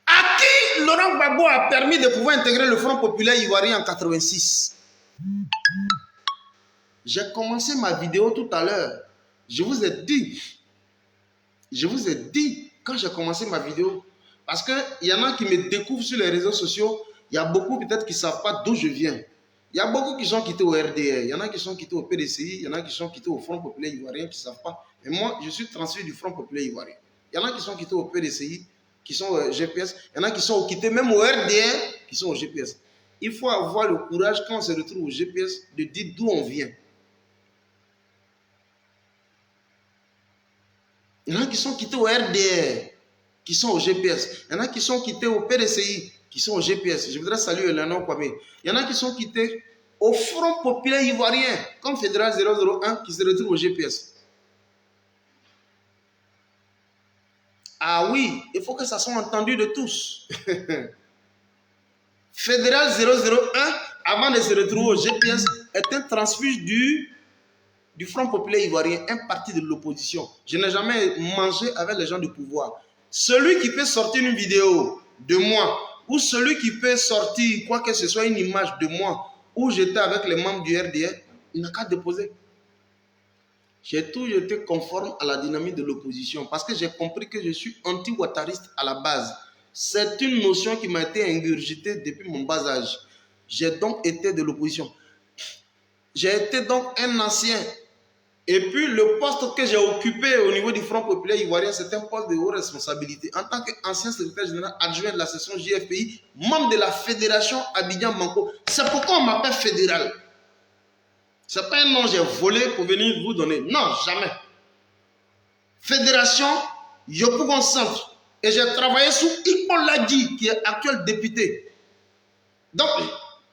S1: À qui Laurent Gbagbo a permis de pouvoir intégrer le Front populaire ivoirien en 86. J'ai commencé ma vidéo tout à l'heure. Je vous ai dit quand j'ai commencé ma vidéo, parce qu'il y en a qui me découvrent sur les réseaux sociaux, il y a beaucoup peut-être qui ne savent pas d'où je viens. Il y a beaucoup qui sont quittés au RDR, il y en a qui sont quittés au PDCI, il y en a qui sont quittés au Front populaire ivoirien qui ne savent pas. Et moi, je suis transféré du Front populaire ivoirien. Il y en a qui sont quittés au PDCI, qui sont au GPS, il y en a qui sont quittés même au RDR, qui sont au GPS. Il faut avoir le courage, quand on se retrouve au GPS, de dire d'où on vient. Il y en a qui sont quittés au RDR, qui sont au GPS. Il y en a qui sont quittés au PDCI, qui sont au GPS. Je voudrais saluer Eleanor Kwame. Il y en a qui sont quittés au Front populaire ivoirien, comme Fédéral 001, qui se retrouve au GPS. Ah oui, il faut que ça soit entendu de tous. Fédéral 001, avant de se retrouver au GPS, est un transfuge du Front populaire ivoirien, un parti de l'opposition. Je n'ai jamais mangé avec les gens du pouvoir. Celui qui peut sortir une vidéo de moi, ou celui qui peut sortir quoi que ce soit, une image de moi, où j'étais avec les membres du RDR, il n'a qu'à déposer. J'ai toujours été conforme à la dynamique de l'opposition, parce que j'ai compris que je suis anti-ouattariste à la base. C'est une notion qui m'a été ingurgitée depuis mon bas âge. J'ai donc été de l'opposition. J'ai été donc un ancien. Et puis le poste que j'ai occupé au niveau du Front populaire ivoirien, c'est un poste de haute responsabilité. En tant qu'ancien secrétaire général adjoint de la section JFPI, membre de la fédération Abidjan-Banco. C'est pourquoi on m'appelle fédéral. Ce n'est pas un nom que j'ai volé pour venir vous donner. Non, jamais. Fédération Yopougon Centre. Et j'ai travaillé sous Ikon Ladji, qui est actuel député. Donc,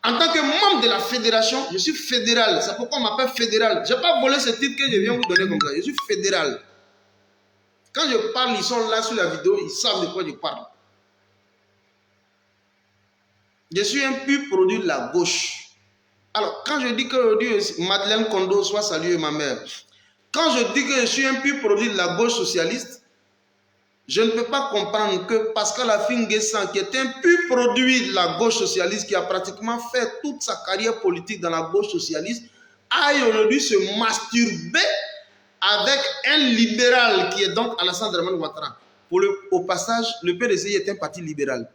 S1: en tant que membre de la fédération, je suis fédéral. C'est pourquoi on m'appelle fédéral. Je n'ai pas volé ce titre que je viens vous donner comme ça. Je suis fédéral. Quand je parle, ils sont là sur la vidéo, ils savent de quoi je parle. Je suis un pur produit de la gauche. Alors, quand je dis que Madeleine Kondo soit saluée, ma mère, quand je dis que je suis un pur produit de la gauche socialiste, je ne peux pas comprendre que Pascal Affi-N'Guessan, qui est un pur produit de la gauche socialiste, qui a pratiquement fait toute sa carrière politique dans la gauche socialiste, aille aujourd'hui se masturber avec un libéral qui est donc Alassane Dramane Ouattara. Au passage, le PDCI est un parti libéral.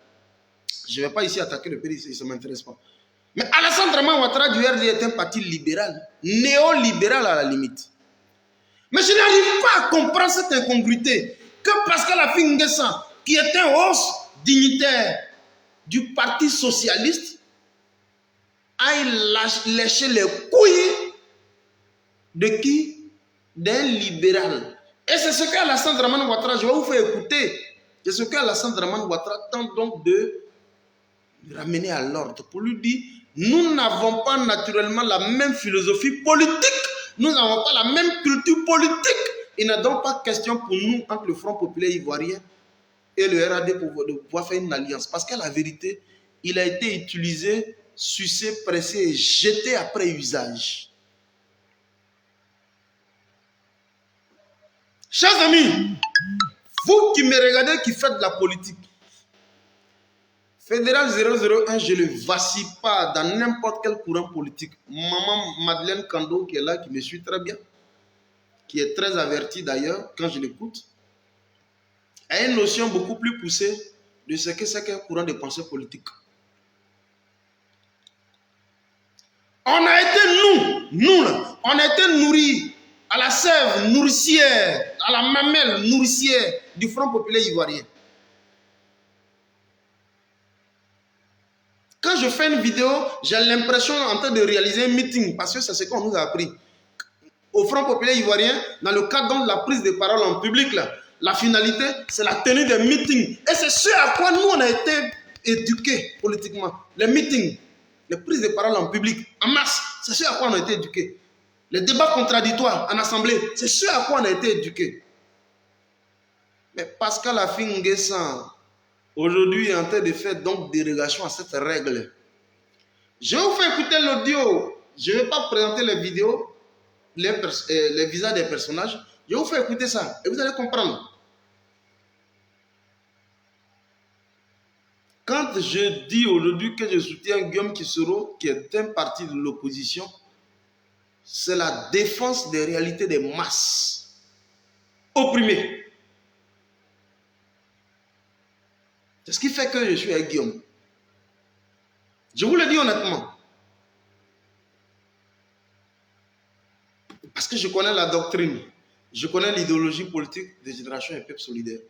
S1: Je ne vais pas ici attaquer le PDCI, ça ne m'intéresse pas. Mais Alassane Dramane Ouattara du RD est un parti libéral, néolibéral à la limite. Mais je n'arrive pas à comprendre cette incongruité que Pascal Affi N'Guessan, qui est un haut dignitaire du Parti socialiste, aille lécher les couilles de qui? D'un libéral. Et c'est ce qu'Alassane Dramane Ouattara, je vais vous faire écouter, c'est ce qu'Alassane Dramane Ouattara tente donc de ramener à l'ordre pour lui dire, nous n'avons pas naturellement la même philosophie politique, nous n'avons pas la même culture politique. Il n'est donc pas question pour nous, entre le Front populaire ivoirien et le RAD, de pouvoir faire une alliance. Parce qu'à la vérité, il a été utilisé, sucé, pressé et jeté après usage. Chers amis, vous qui me regardez, qui faites de la politique, Fédéral 001, je ne vacille pas dans n'importe quel courant politique. Maman Madeleine Kando qui est là, qui me suit très bien, qui est très avertie d'ailleurs quand je l'écoute, a une notion beaucoup plus poussée de ce que c'est qu'un courant de pensée politique. On a été, nous là, on a été nourris à la sève nourricière, à la mamelle nourricière du Front populaire ivoirien. Quand je fais une vidéo, j'ai l'impression en train de réaliser un meeting, parce que c'est ce qu'on nous a appris. Au Front populaire ivoirien, dans le cadre de la prise de parole en public, là, la finalité, c'est la tenue des meetings. Et c'est ce à quoi nous, on a été éduqués politiquement. Les meetings, les prises de parole en public, en masse, c'est ce à quoi on a été éduqués. Les débats contradictoires en assemblée, c'est ce à quoi on a été éduqués. Mais Pascal Affi N'Guessan, aujourd'hui, est en train de faire donc dérogation à cette règle. Je vais vous faire écouter l'audio. Je ne vais pas présenter les vidéos, les visages des personnages. Je vais vous faire écouter ça et vous allez comprendre. Quand je dis aujourd'hui que je soutiens Guillaume Kissoro, qui est un parti de l'opposition, c'est la défense des réalités des masses opprimées. C'est ce qui fait que je suis avec Guillaume. Je vous le dis honnêtement. Parce que je connais la doctrine. Je connais l'idéologie politique des Générations et Peuple Solidaire.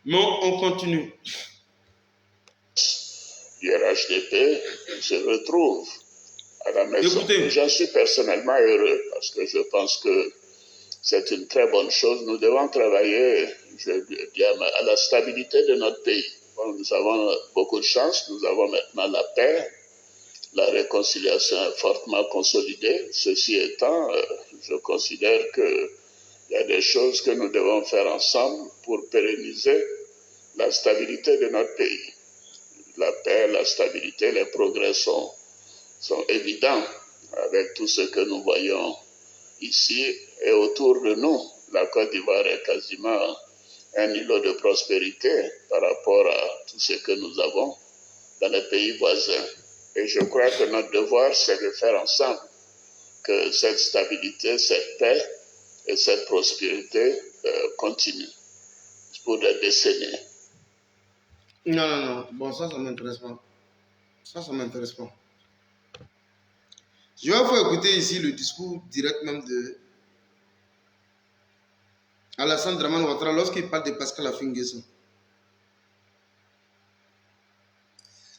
S1: Mais on continue.
S4: RHDP se retrouve à la maison. Écoutez. J'en suis personnellement heureux parce que je pense que c'est une très bonne chose. Nous devons travailler, je dis, à la stabilité de notre pays. Bon, nous avons beaucoup de chance. Nous avons maintenant la paix. La réconciliation est fortement consolidée. Ceci étant, je considère qu'il y a des choses que nous devons faire ensemble pour pérenniser la stabilité de notre pays. La paix, la stabilité, les progrès sont évidents avec tout ce que nous voyons ici et autour de nous. La Côte d'Ivoire est quasiment un îlot de prospérité par rapport à tout ce que nous avons dans les pays voisins. Et je crois que notre devoir, c'est de faire ensemble que cette stabilité, cette paix et cette prospérité continuent pour des décennies.
S1: Non. Bon, ça m'intéresse pas. Ça m'intéresse pas. Je vais vous faire écouter ici le discours direct même de Alassane Dramane Ouattara lorsqu'il parle de Pascal Affi N'Guessan.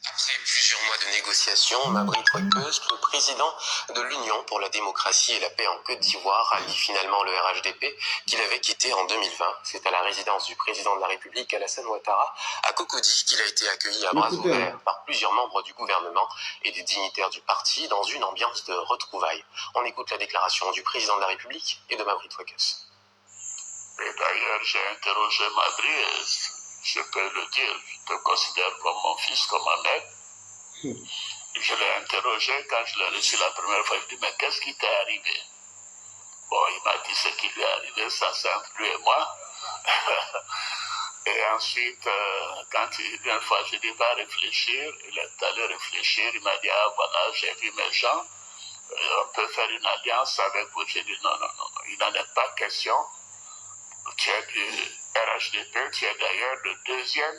S5: Après plusieurs mois de négociations, Mabry Quakes, le président de l'Union pour la démocratie et la paix en Côte d'Ivoire, a dit finalement le RHDP qu'il avait quitté en 2020. C'est à la résidence du président de la République, Alassane Ouattara, à Cocody, qu'il a été accueilli à bras ouverts par plusieurs membres du gouvernement et des dignitaires du parti dans une ambiance de retrouvailles. On écoute la déclaration du président de la République et de Mabry Quakes.
S4: Et d'ailleurs, j'ai interrogé Mabry, je peux le dire, je te considère comme mon fils, comme un mec. Je l'ai interrogé quand je l'ai reçu la première fois. Je lui ai dit, mais qu'est-ce qui t'est arrivé? Bon, il m'a dit ce qui lui est arrivé, ça c'est entre lui et moi. Et ensuite, quand une fois je lui ai dit, va réfléchir, il est allé réfléchir, il m'a dit, ah voilà, j'ai vu mes gens, on peut faire une alliance avec vous. J'ai dit, non, il n'en est pas question. Tu es RHDP, tu es d'ailleurs le deuxième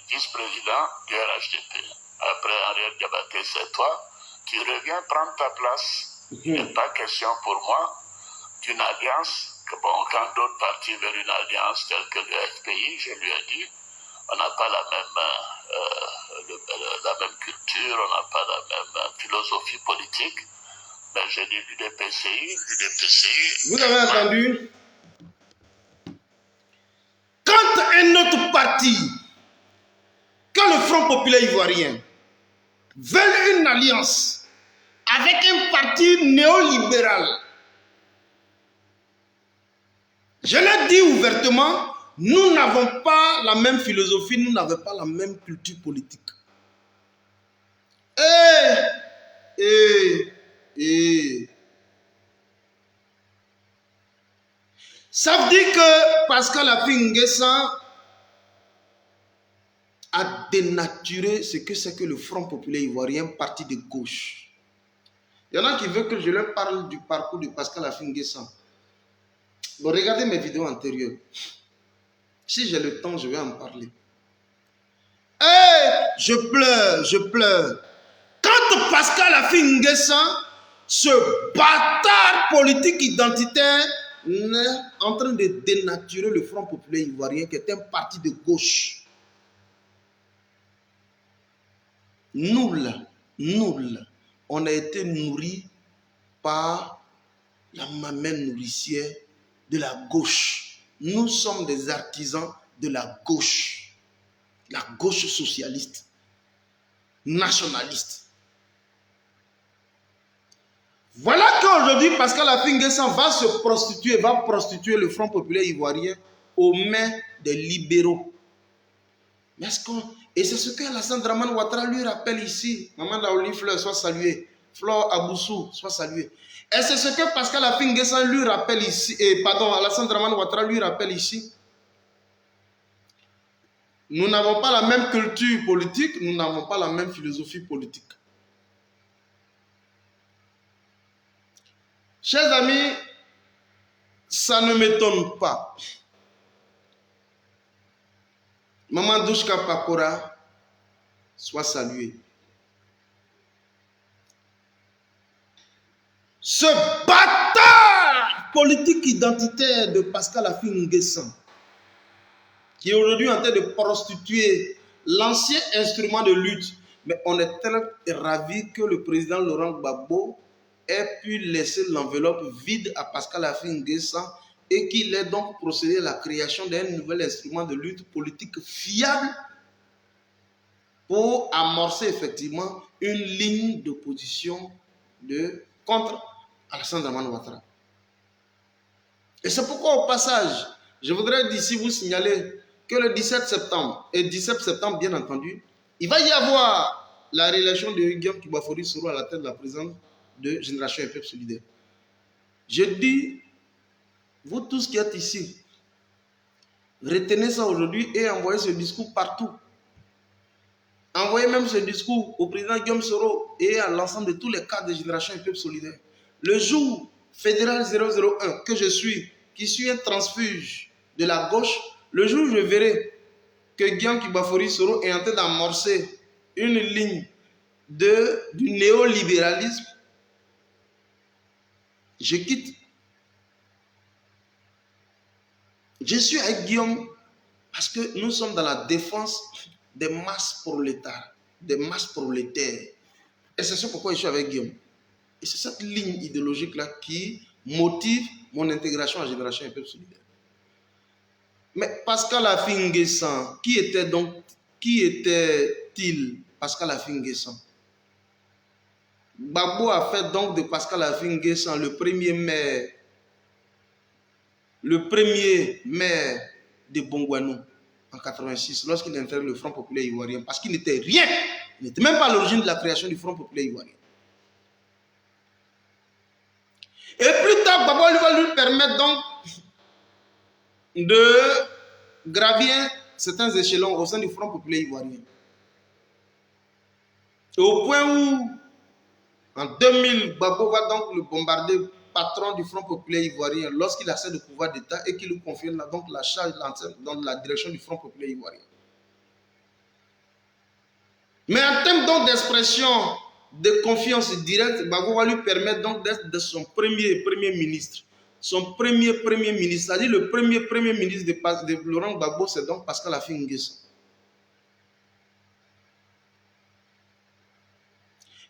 S4: vice-président du RHDP. Après Henriette Diabaté, c'est toi. Tu reviens prendre ta place. Il n'est pas question pour moi d'une alliance. Que bon, quand d'autres partis veulent une alliance telle que le FPI, je lui ai dit, on n'a pas la même culture, on n'a pas la même philosophie politique. Mais j'ai dit l'UDPCI.
S1: Vous avez entendu? Quand un autre parti, quand le Front populaire ivoirien veut une alliance avec un parti néolibéral, je l'ai dit ouvertement, nous n'avons pas la même philosophie, nous n'avons pas la même culture politique. Ça veut dire que Pascal Affi N'Guessan a dénaturé ce que c'est que le Front populaire ivoirien, parti de gauche. Il y en a qui veulent que je leur parle du parcours de Pascal Affi N'Guessan. Bon, regardez mes vidéos antérieures. Si j'ai le temps, je vais en parler. Je pleure. Quand Pascal Affi N'Guessan, ce bâtard politique identitaire, est en train de dénaturer le Front populaire ivoirien, qui est un parti de gauche. Nous, on a été nourris par la mamelle nourricière de la gauche. Nous sommes des artisans de la gauche socialiste, nationaliste. Voilà qu'aujourd'hui, Pascal Affi N'Guessan va prostituer le Front populaire ivoirien aux mains des libéraux. Et c'est ce que Alassane Dramane Ouattara lui rappelle ici. Maman Laoli Fleur, soit saluée. Flore Aboussou, soit saluée. Et c'est ce que Pascal Affi N'Guessan lui rappelle ici. Alassane Dramane Ouattara lui rappelle ici. Nous n'avons pas la même culture politique, nous n'avons pas la même philosophie politique. Chers amis, ça ne m'étonne pas. Maman Douchka Pakora, soit saluée. Ce bâtard politique identitaire de Pascal Affi N'Guessan, qui est aujourd'hui en train de prostituer l'ancien instrument de lutte, mais on est très ravis que le président Laurent Gbagbo ait pu laisser l'enveloppe vide à Pascal Affi N'Guessan et qu'il ait donc procédé à la création d'un nouvel instrument de lutte politique fiable pour amorcer effectivement une ligne d'opposition contre Alassane Dramane Ouattara. Et c'est pourquoi au passage, je voudrais d'ici vous signaler que le 17 septembre, et 17 septembre bien entendu, il va y avoir la réélection de Guillaume Touba-Fori Soro à la tête de la présidence de Génération et Peuple Solidaire. Je dis, vous tous qui êtes ici, retenez ça aujourd'hui et envoyez ce discours partout. Envoyez même ce discours au président Guillaume Soro et à l'ensemble de tous les cadres de Génération et Peuple Solidaire. Le jour fédéral 001 que je suis, qui suis un transfuge de la gauche, le jour où je verrai que Guillaume Touba-Fori Soro est en train d'amorcer une ligne du néolibéralisme, je quitte. Je suis avec Guillaume parce que nous sommes dans la défense des masses prolétaires. Et c'est ça pourquoi je suis avec Guillaume. Et c'est cette ligne idéologique-là qui motive mon intégration à Génération et Peuple Solidaire. Mais Pascal Affi N'Guessan, qui était-il Pascal Affi N'Guessan? Gbagbo a fait donc de Pascal Affi N'Guessan le premier maire de Bongouanou en 86, lorsqu'il intègre le Front populaire ivoirien, parce qu'il n'était rien. Il n'était même pas à l'origine de la création du Front populaire ivoirien. Et plus tard, Gbagbo va lui permettre donc de gravir certains échelons au sein du Front populaire ivoirien. Et au point où, en 2000, Gbagbo va donc le bombarder patron du Front populaire ivoirien lorsqu'il accède au pouvoir d'État et qu'il lui confie donc la charge dans la direction du Front populaire ivoirien. Mais en termes donc d'expression de confiance directe, Gbagbo va lui permettre donc d'être de son premier ministre. Son premier ministre, c'est-à-dire le premier ministre de Laurent Gbagbo, c'est donc Pascal Affi N'Guessan.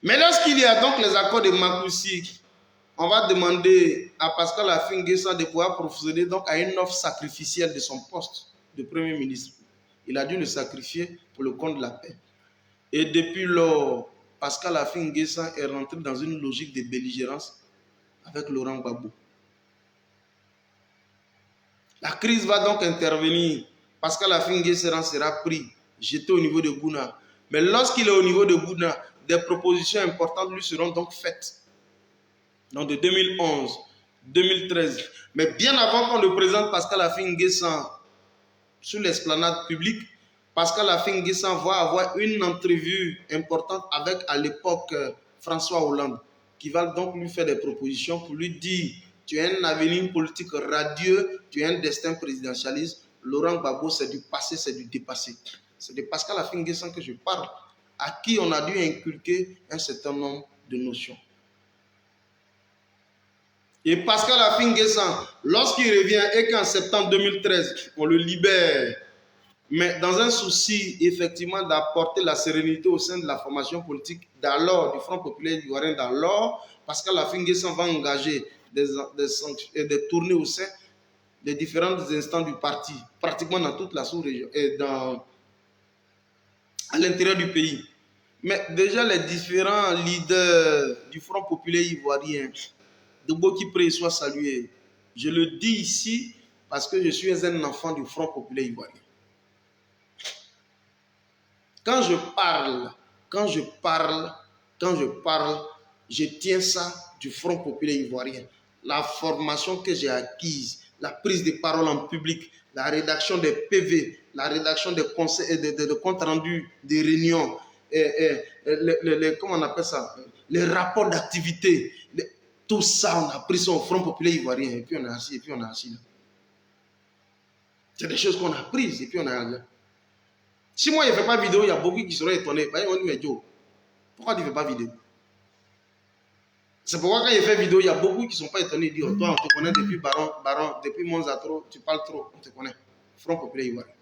S1: Mais lorsqu'il y a donc les accords de Makoussi, on va demander à Pascal Affi N'Guessan de pouvoir procéder donc à une offre sacrificielle de son poste de Premier ministre. Il a dû le sacrifier pour le compte de la paix. Et depuis lors, Pascal Affi N'Guessan est rentré dans une logique de belligérance avec Laurent Gbagbo. La crise va donc intervenir. Pascal Affi N'Guessan sera pris, jeté au niveau de Gouna. Mais lorsqu'il est au niveau de Gouna, des propositions importantes lui seront donc faites. Donc de 2011, 2013. Mais bien avant qu'on le présente Pascal Affi N'Guessan sur l'esplanade publique, Pascal Affi N'Guessan va avoir une entrevue importante avec à l'époque François Hollande, qui va donc lui faire des propositions pour lui dire: tu as un avenir politique radieux, tu as un destin présidentialiste. Laurent Gbagbo, c'est du passé, c'est du dépassé. C'est de Pascal Affi N'Guessan que je parle, à qui on a dû inculquer un certain nombre de notions. Et Pascal Affi N'Guessan, lorsqu'il revient et qu'en septembre 2013, on le libère, mais dans un souci effectivement d'apporter la sérénité au sein de la formation politique d'alors, du Front populaire ivoirien d'alors, Pascal Affi N'Guessan va engager des tournées au sein des différentes instances du parti, pratiquement dans toute la sous-région et à l'intérieur du pays. Mais déjà les différents leaders du Front populaire ivoirien, de Boki-Pré soit salué. Je le dis ici parce que je suis un enfant du Front populaire ivoirien. Quand je parle, je tiens ça du Front populaire ivoirien. La formation que j'ai acquise, la prise de parole en public, la rédaction des PV, la rédaction des conseils, des comptes rendus des réunions, comment on appelle ça, les rapports d'activité, tout ça, on a pris ça au Front populaire ivoirien et puis on a assis, là. C'est des choses qu'on a prises et puis on a... Si moi je ne fais pas vidéo, il y a beaucoup qui seraient étonnés. On dit, mais Joe, pourquoi tu ne fais pas vidéo? C'est pourquoi quand je fais vidéo, il y a beaucoup qui ne sont pas étonnés. Ils disent, oh, toi, on te connaît depuis Baron, depuis Monzatro, tu parles trop, on te connaît. Front populaire ivoirien.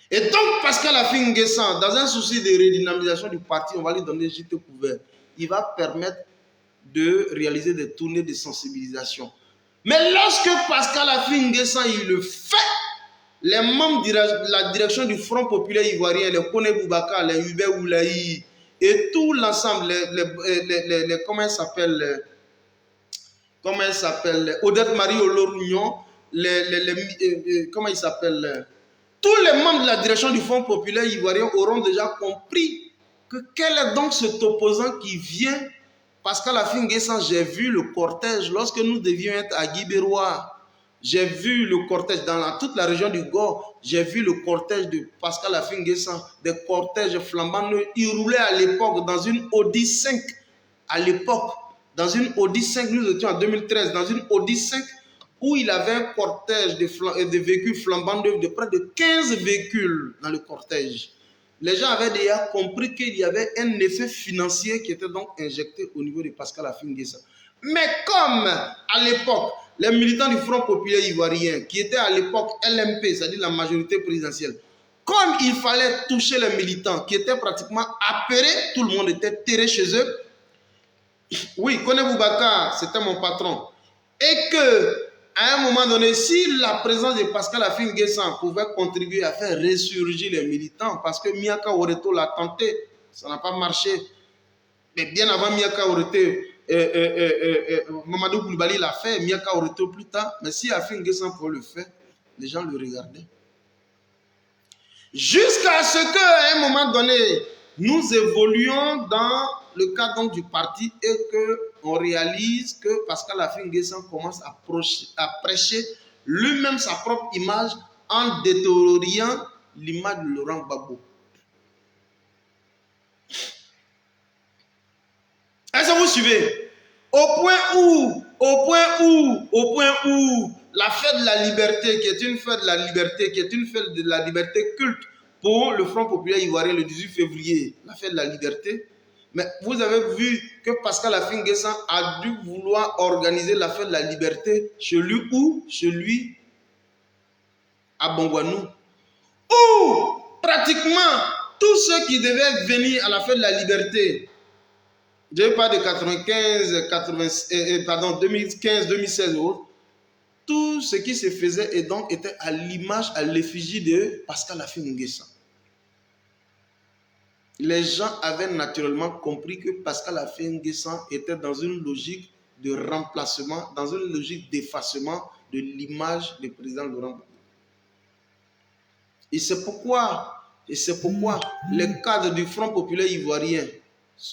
S1: Et donc, Pascal Affi N'Guessan, dans un souci de redynamisation du parti, on va lui donner juste couvert. Il va permettre de réaliser des tournées de sensibilisation. Mais lorsque Pascal Affi N'Guessan, il le fait, les membres de la direction du Front populaire ivoirien, les Kone Boubacar, les Hubert Oulaï, et tout l'ensemble, comment elle s'appelle, Odette Marie Olorugnon, comment il s'appelle, tous les membres de la direction du Front populaire ivoirien auront déjà compris que quel est donc cet opposant qui vient. Pascal Affi N'Guessan, j'ai vu le cortège lorsque nous devions être à Guibérois. J'ai vu le cortège dans toute la région du Gord. J'ai vu le cortège de Pascal Affi N'Guessan, des cortèges flambants. Il roulait à l'époque dans une Audi 5. À l'époque, dans une Audi 5, nous étions en 2013, dans une Audi 5 où il avait un cortège de véhicules flambants de près de 15 véhicules dans le cortège. Les gens avaient déjà compris qu'il y avait un effet financier qui était donc injecté au niveau de Pascal Affi N'Guessan. Mais comme à l'époque, les militants du Front populaire ivoirien, qui étaient à l'époque LMP, c'est-à-dire la majorité présidentielle, comme il fallait toucher les militants qui étaient pratiquement apeurés, tout le monde était terré chez eux. Oui, Kone Boubacar, c'était mon patron. Et que, à un moment donné, si la présence de Pascal Affi N'Guessan pouvait contribuer à faire ressurgir les militants, parce que Miaka Oreto l'a tenté, ça n'a pas marché. Mais bien avant Miaka Oreto, Mamadou Koulibaly l'a fait, Miaka Oreto plus tard, mais si Affi N'Guessan pouvait le faire, les gens le regardaient. Jusqu'à ce qu'à un moment donné, nous évoluions dans le cadre donc du parti et qu'on réalise que Pascal Affi N'Guessan commence à prêcher lui-même sa propre image en détériorant l'image de Laurent Gbagbo. Est-ce que vous suivez? Au point où la fête de la liberté, qui est une fête de la liberté, qui est une fête de la liberté culte pour le Front populaire ivoirien le 18 février, la fête de la liberté. Mais vous avez vu que Pascal Affi N'Guessan a dû vouloir organiser la fête de la liberté chez lui où? Chez lui à Bongouanou. Où pratiquement tous ceux qui devaient venir à la fête de la liberté, je ne parle de 2015, 2016 et autres, tout ce qui se faisait et donc était à l'image, à l'effigie de Pascal Affi N'Guessan. Les gens avaient naturellement compris que Pascal Affi N'Guessan était dans une logique de remplacement, dans une logique d'effacement de l'image du président Laurent Gbagbo. Et c'est pourquoi les cadres du Front populaire ivoirien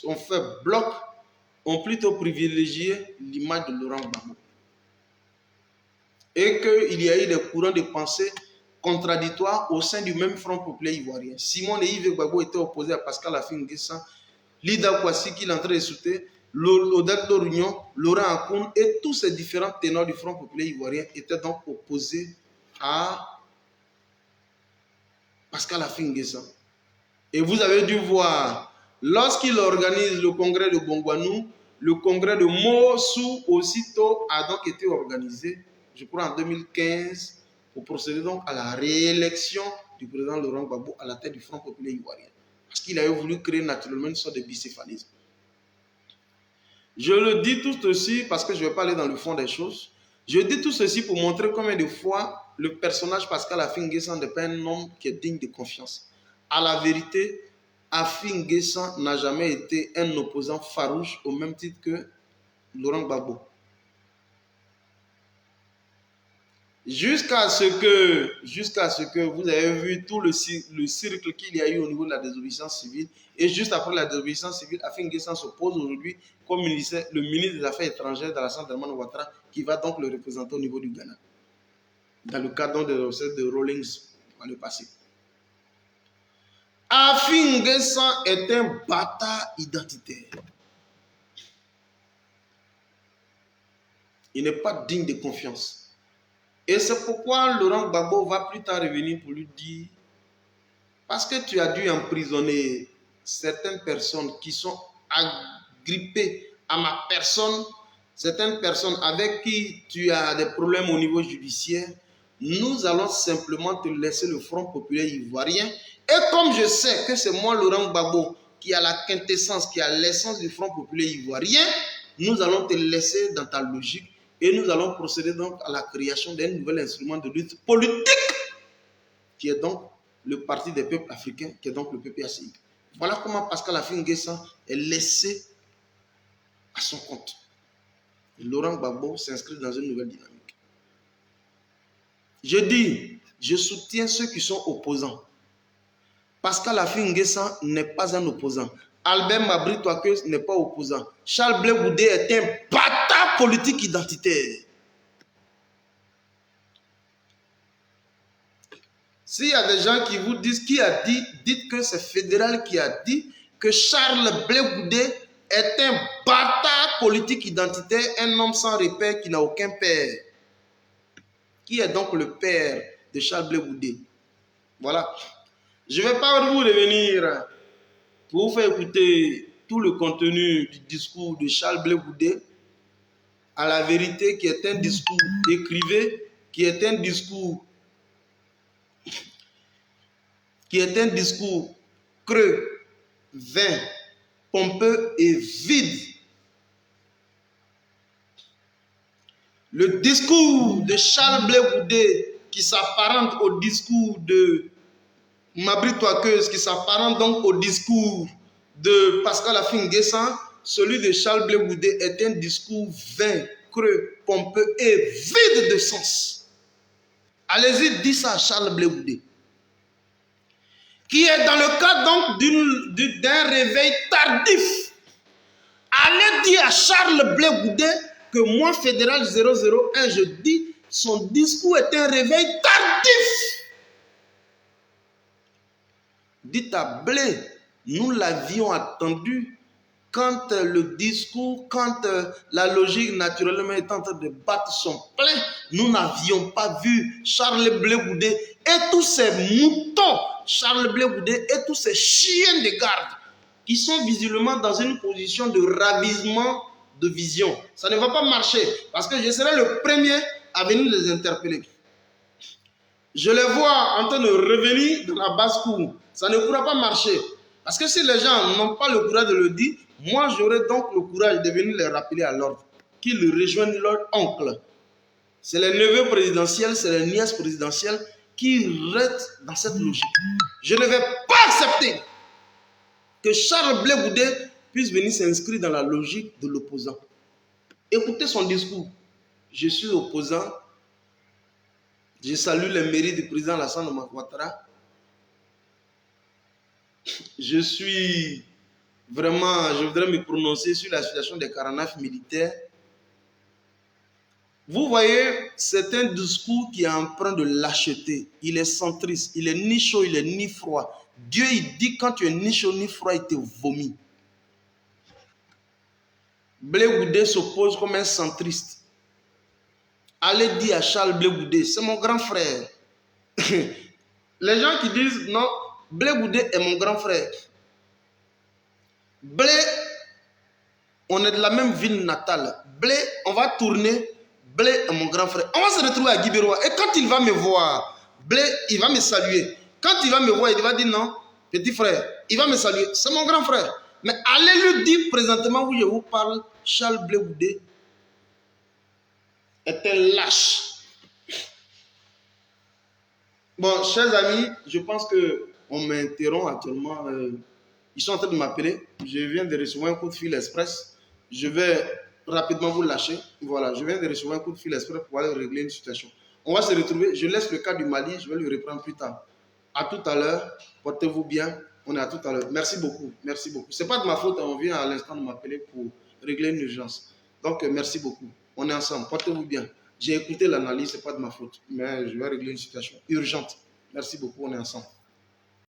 S1: ont fait bloc, ont plutôt privilégié l'image de Laurent Gbagbo. Et qu'il y a eu des courants de pensée contradictoires au sein du même Front populaire ivoirien. Simon et Yves Gbagbo étaient opposés à Pascal Affi N'Guessan, Lida Kouassi qui l'entrait de soutenir, Odette Lorignon, Laurent Akoun et tous ces différents ténors du Front populaire ivoirien étaient donc opposés à Pascal Affi N'Guessan. Et vous avez dû voir, lorsqu'il organise le congrès de Bongouanou, le congrès de Mossou aussitôt a donc été organisé, je crois en 2015, pour procéder donc à la réélection du président Laurent Gbagbo à la tête du Front populaire ivoirien. Parce qu'il avait voulu créer naturellement une sorte de bicéphalisme. Je le dis tout ceci parce que je ne vais pas aller dans le fond des choses. Je dis tout ceci pour montrer combien de fois le personnage Pascal Affi N'Guessan n'est pas un homme qui est digne de confiance. À la vérité, Affi N'Guessan n'a jamais été un opposant farouche au même titre que Laurent Gbagbo. Jusqu'à ce que vous avez vu tout le cirque qu'il y a eu au niveau de la désobéissance civile. Et juste après la désobéissance civile, Affi N'Guessan s'oppose aujourd'hui comme le ministre des Affaires étrangères d'Alassane Dramane Ouattara, qui va donc le représenter au niveau du Ghana, dans le cadre des recettes de Rawlings dans le passé. Affi N'Guessan est un bâtard identitaire. Il n'est pas digne de confiance. Et c'est pourquoi Laurent Gbagbo va plus tard revenir pour lui dire, parce que tu as dû emprisonner certaines personnes qui sont agrippées à ma personne, certaines personnes avec qui tu as des problèmes au niveau judiciaire, nous allons simplement te laisser le Front populaire ivoirien. Et comme je sais que c'est moi, Laurent Gbagbo, qui a la quintessence, qui a l'essence du Front populaire ivoirien, nous allons te laisser dans ta logique et nous allons procéder donc à la création d'un nouvel instrument de lutte politique, qui est donc le Parti des peuples africains, qui est donc le PPACI. Voilà comment Pascal Affi N'Guessan est laissé à son compte. Et Laurent Gbagbo s'inscrit dans une nouvelle dynamique. Je dis, je soutiens ceux qui sont opposants. Pascal Affi N'Guessan n'est pas un opposant. Albert Mabry Touakeuse n'est pas opposant. Charles Blé Goudé est un bâtard politique identitaire. S'il y a des gens qui vous disent qui a dit, dites que c'est Fédéral qui a dit que Charles Blé Goudé est un bâtard politique identitaire, un homme sans repère qui n'a aucun père. Qui est donc le père de Charles Blé Goudé? Voilà. Je ne vais pas vous revenir pour vous faire écouter tout le contenu du discours de Charles Blé Goudé, à la vérité, qui est un discours écrivé, qui est un discours creux, vain, pompeux et vide. Le discours de Charles Blé Goudé, qui s'apparente au discours de Mabry Touakeuse, qui s'apparente donc au discours de Pascal Affi N'Guessan, celui de Charles Blé Goudé est un discours vain, creux, pompeux et vide de sens. Allez-y, dites ça à Charles Blé Goudé, qui est dans le cadre donc d'un réveil tardif. Allez dire à Charles Blé Goudé que moi, Fédéral 001, je dis, son discours est un réveil tardif. Dites à Blé, nous l'avions attendu quand le discours, quand la logique naturellement est en train de battre son plein, nous n'avions pas vu Charles Blé Goudé et tous ces moutons, Charles Blé Goudé et tous ces chiens de garde qui sont visiblement dans une position de ravisement de vision. Ça ne va pas marcher parce que je serai le premier à venir les interpeller. Je les vois en train de revenir dans la basse-cour. Ça ne pourra pas marcher. Parce que si les gens n'ont pas le courage de le dire, moi j'aurai donc le courage de venir les rappeler à l'ordre, qu'ils rejoignent leur oncle. C'est les neveux présidentiels, c'est les nièces présidentielles qui restent dans cette logique. Je ne vais pas accepter que Charles Blé Goudé puisse venir s'inscrire dans la logique de l'opposant. Écoutez son discours. Je suis opposant. Je salue les mérites du président Alassane Ouattara. Je suis vraiment, je voudrais me prononcer sur la situation des 49 militaires. Vous voyez, c'est un discours qui est empreint de lâcheté. Il est centriste, il est ni chaud, il est ni froid. Dieu, il dit quand tu es ni chaud ni froid, il te vomit. Blé Goudé s'oppose comme un centriste. Allez dire à Charles Blé Goudé, c'est mon grand frère. Les gens qui disent non, Blé Goudé est mon grand frère. Blé, on est de la même ville natale. Blé, on va tourner. Blé est mon grand frère. On va se retrouver à Guibéroa. Et quand il va me voir, Blé, il va me saluer. Quand il va me voir, il va dire non, petit frère, il va me saluer. C'est mon grand frère. Mais allez lui dire présentement où je vous parle, Charles Blé Goudé est un lâche. Bon, chers amis, je pense qu'on m'interrompt actuellement. Ils sont en train de m'appeler. Je viens de recevoir un coup de fil express. Je vais rapidement vous lâcher. Voilà, je viens de recevoir un coup de fil express pour aller régler une situation. On va se retrouver. Je laisse le cas du Mali. Je vais le reprendre plus tard. À tout à l'heure. Portez-vous bien. On est à tout à l'heure. Merci beaucoup. Merci beaucoup. Ce n'est pas de ma faute. On vient à l'instant de m'appeler pour régler une urgence. Donc, merci beaucoup. On est ensemble. Portez-vous bien. J'ai écouté l'analyse. Ce n'est pas de ma faute. Mais je vais régler une situation urgente. Merci beaucoup. On est ensemble.